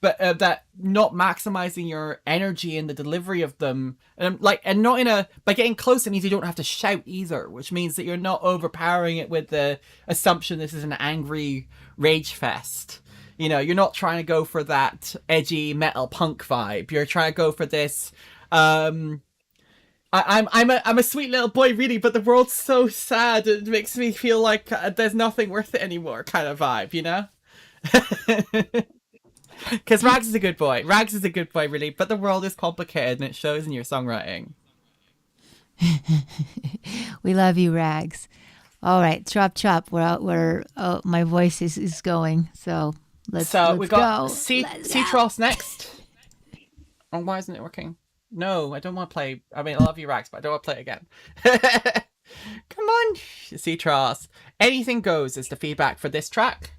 but that not maximizing your energy in the delivery of them, and not by getting close, it means you don't have to shout either, which means that you're not overpowering it with the assumption this is an angry rage fest. You're not trying to go for that edgy metal punk vibe. You're trying to go for this. I'm a sweet little boy, really, but the world's so sad. It makes me feel like there's nothing worth it anymore, kind of vibe, Because Rags is a good boy. Rags is a good boy, really, but the world is complicated, and it shows in your songwriting. We love you, Rags. All right, chop. My voice is going, so let's we got go. C-Tross next. Oh, why isn't it working? No, I don't want to play. I mean, I love you, Rags, but I don't want to play it again. Come on, C-Tross. Anything Goes is the feedback for this track.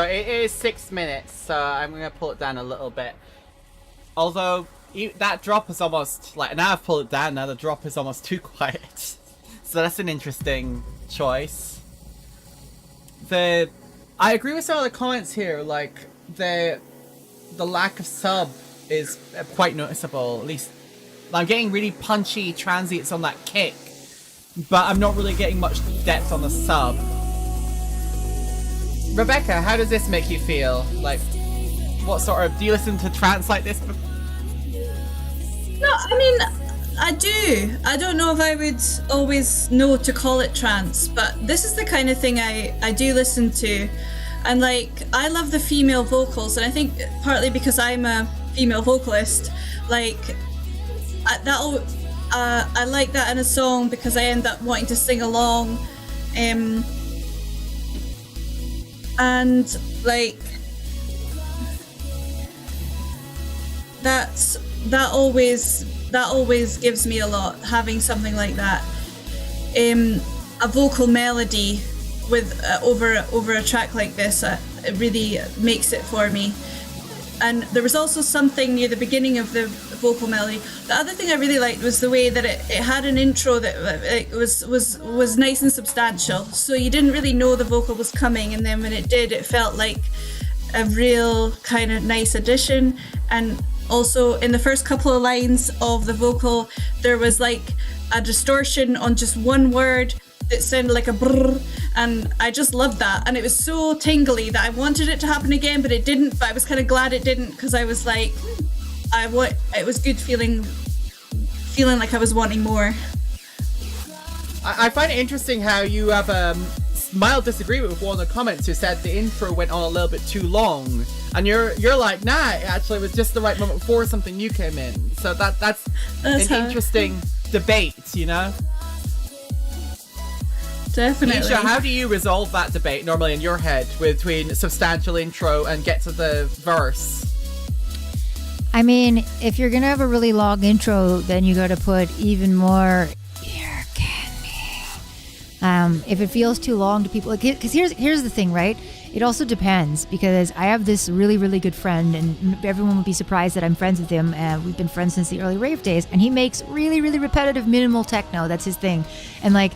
So it is 6 minutes, so I'm going to pull it down a little bit. Although, that drop is almost, like, now I've pulled it down, now the drop is almost too quiet. So that's an interesting choice. I agree with some of the comments here, like, the lack of sub is quite noticeable, at least. I'm getting really punchy transients on that kick, but I'm not really getting much depth on the sub. Rebecca, how does this make you feel? Like, what sort of... Do you listen to trance like this? No, I mean, I do. I don't know if I would always know to call it trance, but this is the kind of thing I do listen to. And, like, I love the female vocals, and I think partly because I'm a female vocalist, like, I like that in a song because I end up wanting to sing along. And like that always gives me a lot, having something like that, a vocal melody with over a track like this. It really makes it for me. And there was also something near the beginning of the vocal melody. The other thing I really liked was the way that it had an intro that it was nice and substantial. So you didn't really know the vocal was coming, and then when it did, it felt like a real kind of nice addition. And also in the first couple of lines of the vocal, there was like a distortion on just one word that sounded like a brrr, and I just loved that, and it was so tingly that I wanted it to happen again, but it didn't. But I was kind of glad it didn't, because I was like, it was good feeling like I was wanting more. I find it interesting how you have mild disagreement with one of the comments who said the intro went on a little bit too long, and you're like, nah, it actually was just the right moment before something new came in. So that's an interesting debate, you know. Definitely. Isha, how do you resolve that debate normally in your head between substantial intro and get to the verse? I mean, if you're gonna have a really long intro, then you gotta put even more ear candy. If it feels too long to people, because here's the thing, right? It also depends, because I have this really, really good friend, and everyone would be surprised that I'm friends with him. We've been friends since the early rave days, and he makes really, really repetitive minimal techno. That's his thing. And like,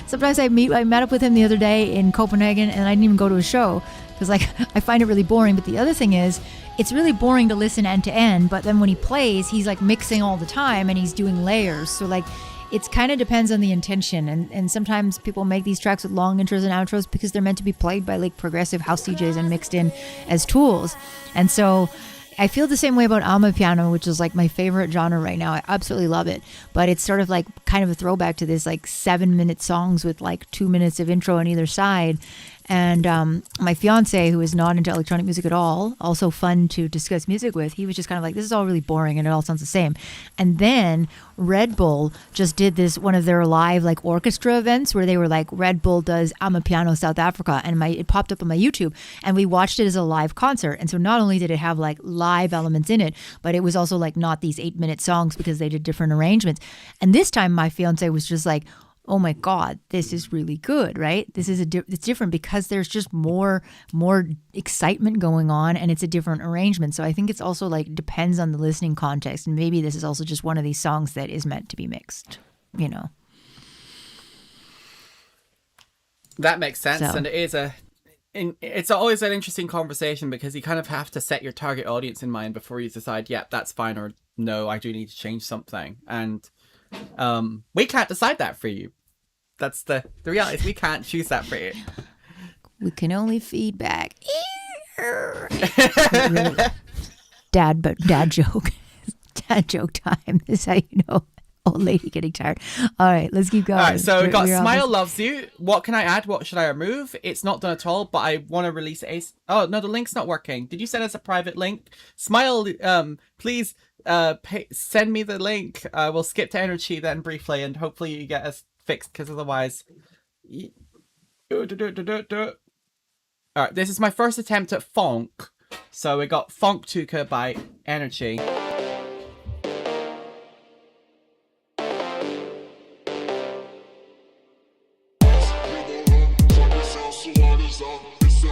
sometimes I met up with him the other day in Copenhagen, and I didn't even go to a show because like I find it really boring. But the other thing is, it's really boring to listen end to end, but then when he plays, he's like mixing all the time and he's doing layers. So like, it's kind of depends on the intention, and sometimes people make these tracks with long intros and outros because they're meant to be played by like progressive house DJs and mixed in as tools. And so I feel the same way about amapiano, which is like my favorite genre right now. I absolutely love it, but it's sort of like kind of a throwback to this like 7-minute songs with like 2 minutes of intro on either side. And my fiance, who is not into electronic music at all, also fun to discuss music with, he was just kind of like, this is all really boring and it all sounds the same. And then Red Bull just did this, one of their live like orchestra events where they were like, Red Bull does amapiano South Africa, and it popped up on my YouTube, and we watched it as a live concert. And so not only did it have like live elements in it, but it was also like not these 8-minute songs because they did different arrangements. And this time my fiance was just like, oh my God, this is really good, right? This is it's different because there's just more excitement going on, and it's a different arrangement. So I think it's also like depends on the listening context, and maybe this is also just one of these songs that is meant to be mixed, you know. That makes sense, So. and it's always an interesting conversation because you kind of have to set your target audience in mind before you decide, yeah, that's fine, or no, I do need to change something. And we can't decide that for you. That's the reality is we can't choose that for you. We can only feedback. Dad joke. Dad joke time. This is how you know old lady getting tired. All right, let's keep going. All right, so we got We're Smile almost- Loves You. What can I add? What should I remove? It's not done at all, but I want to release Oh, no, the link's not working. Did you send us a private link? Smile, please send me the link. We'll skip to Energy then briefly, and hopefully you get us fixed, because otherwise... All right, this is my first attempt at Funk. So we got Funk Tuka by Energy. It's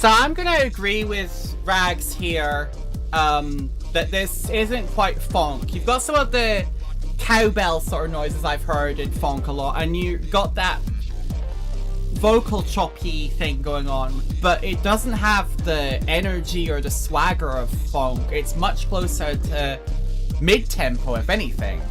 So I'm going to agree with Rags here that this isn't quite funk. You've got some of the cowbell sort of noises I've heard in funk a lot, and you got that vocal choppy thing going on, but it doesn't have the energy or the swagger of funk. It's much closer to mid-tempo, if anything.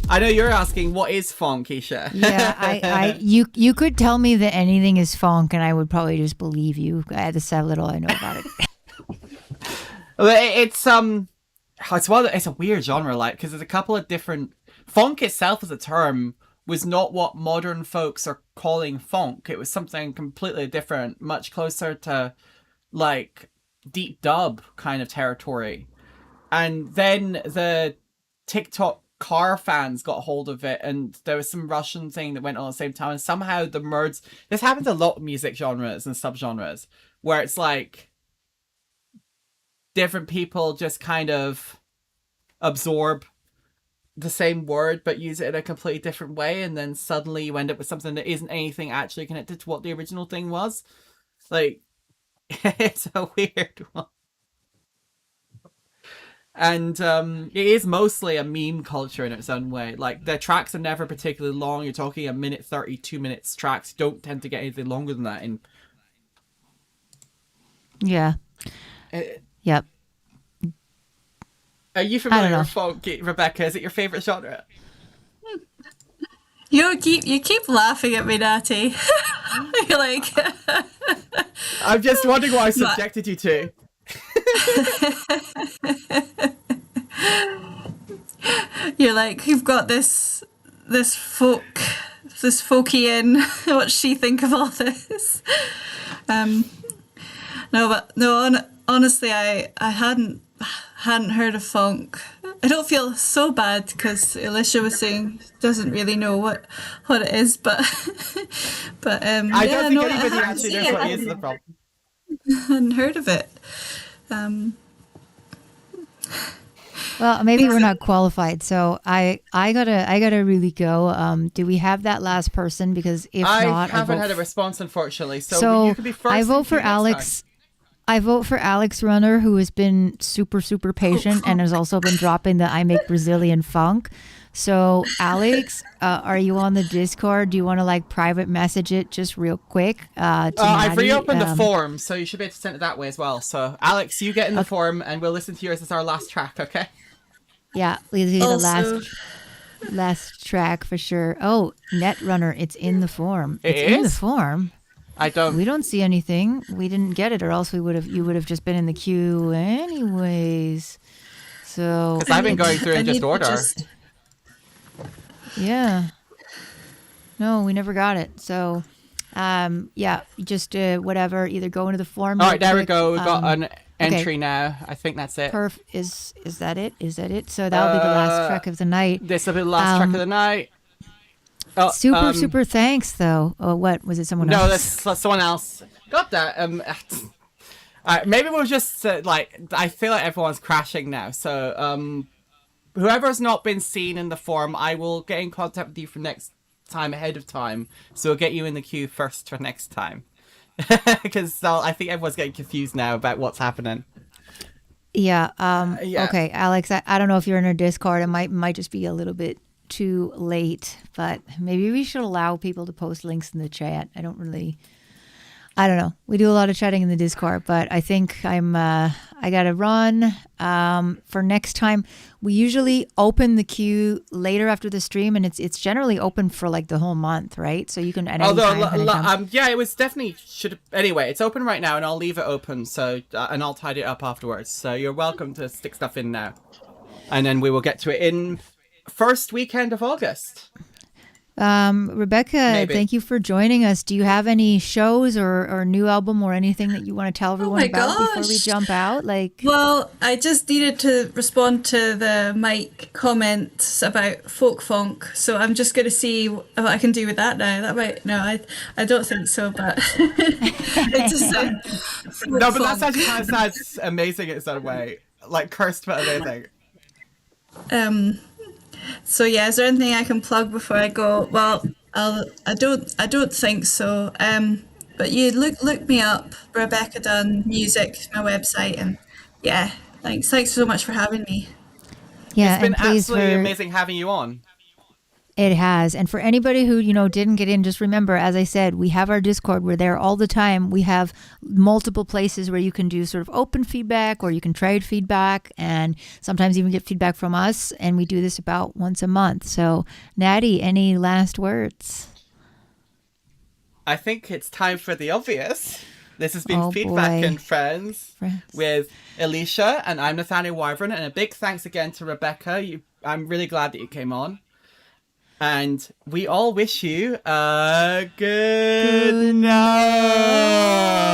I know you're asking, what is funk, Isha? Yeah, you could tell me that anything is funk, and I would probably just believe you. That's how little I know about it. It's it's a weird genre, like, because there's a couple of different. Funk itself as a term was not what modern folks are calling funk. It was something completely different, much closer to like deep dub kind of territory. And then the TikTok car fans got hold of it, and there was some Russian thing that went on at the same time, and somehow the merge. This happens a lot in music genres and subgenres, where it's like different people just kind of absorb the same word but use it in a completely different way, and then suddenly you end up with something that isn't anything actually connected to what the original thing was. Like, it's a weird one. And it is mostly a meme culture in its own way. Like, the tracks are never particularly long. You're talking a minute 30, 2 minutes tracks. You don't tend to get anything longer than that. Yeah. Yep. Are you familiar with funk, Rebecca? Is it your favourite genre? You keep laughing at me, Natty. You're like... I'm just wondering what I subjected you to. You're like, you've got this folky in. What's she think of all this? Honestly, I hadn't heard of funk. I don't feel so bad because ill-esha was saying doesn't really know what it is, but I don't think anybody actually knows what is the problem. I hadn't heard of it. Well, maybe we're not qualified, so I gotta really go. Do we have that last person? Because if not, I haven't had a response, unfortunately. So you could be first. I vote for Alex. I vote for Alex Runner, who has been super patient and has also been dropping the I make Brazilian funk. So Alex, are you on the Discord? Do you want to like private message it just real quick? I've reopened the forum, so you should be able to send it that way as well. So Alex, you get in the forum and we'll listen to yours as our last track, okay? Yeah, please do the last track for sure. Oh, Netrunner, it's in the form. It's in the form. We don't see anything. We didn't get it, or else you would have just been in the queue anyways. So because I've been going through in just order. Yeah. No, we never got it. So, yeah, just whatever. Either go into the form. All right, there we go. We got an entry now. I think that's it. Is that it? Is that it? So that'll be the last track of the night. This will be the last track of the night. Oh, super thanks though. Oh, what was it? Someone else? No, that's someone else. Got that. Maybe we'll just I feel like everyone's crashing now. So whoever's not been seen in the forum, I will get in contact with you for next time ahead of time. So we'll get you in the queue first for next time. Because I think everyone's getting confused now about what's happening. Yeah. Yeah. Okay, Alex. I don't know if you're in our Discord. It might just be a little bit too late, but maybe we should allow people to post links in the chat. I don't know. We do a lot of chatting in the Discord, but I think I gotta run. For next time, we usually open the queue later after the stream, and it's generally open for like the whole month, right? So you can at any time. Yeah, it was definitely anyway. It's open right now, and I'll leave it open. So and I'll tidy it up afterwards. So you're welcome to stick stuff in now, and then we will get to it in first weekend of August. Rebecca, Maybe. Thank you for joining us. Do you have any shows or new album or anything that you want to tell everyone about before we jump out? Well, I just needed to respond to the Mike comments about folk funk, so I'm just going to see what I can do with that now. I don't think so, but it just no, but that's actually kind of sounds amazing in its own way, like cursed but amazing. So yeah, is there anything I can plug before I go? Well, I don't think so. But you look me up, Rebecca Dunn Music, my website, and yeah, thanks so much for having me. Yeah, It's been and please absolutely for amazing having you on. It has. And for anybody who, didn't get in, just remember, as I said, we have our Discord. We're there all the time. We have multiple places where you can do sort of open feedback or you can trade feedback and sometimes even get feedback from us. And we do this about once a month. So, Natty, any last words? I think it's time for the obvious. This has been Oh, Feedback boy. and Friends with ill-esha, and I'm Nathaniel Wyvern. And a big thanks again to Rebecca. I'm really glad that you came on. And we all wish you a good night.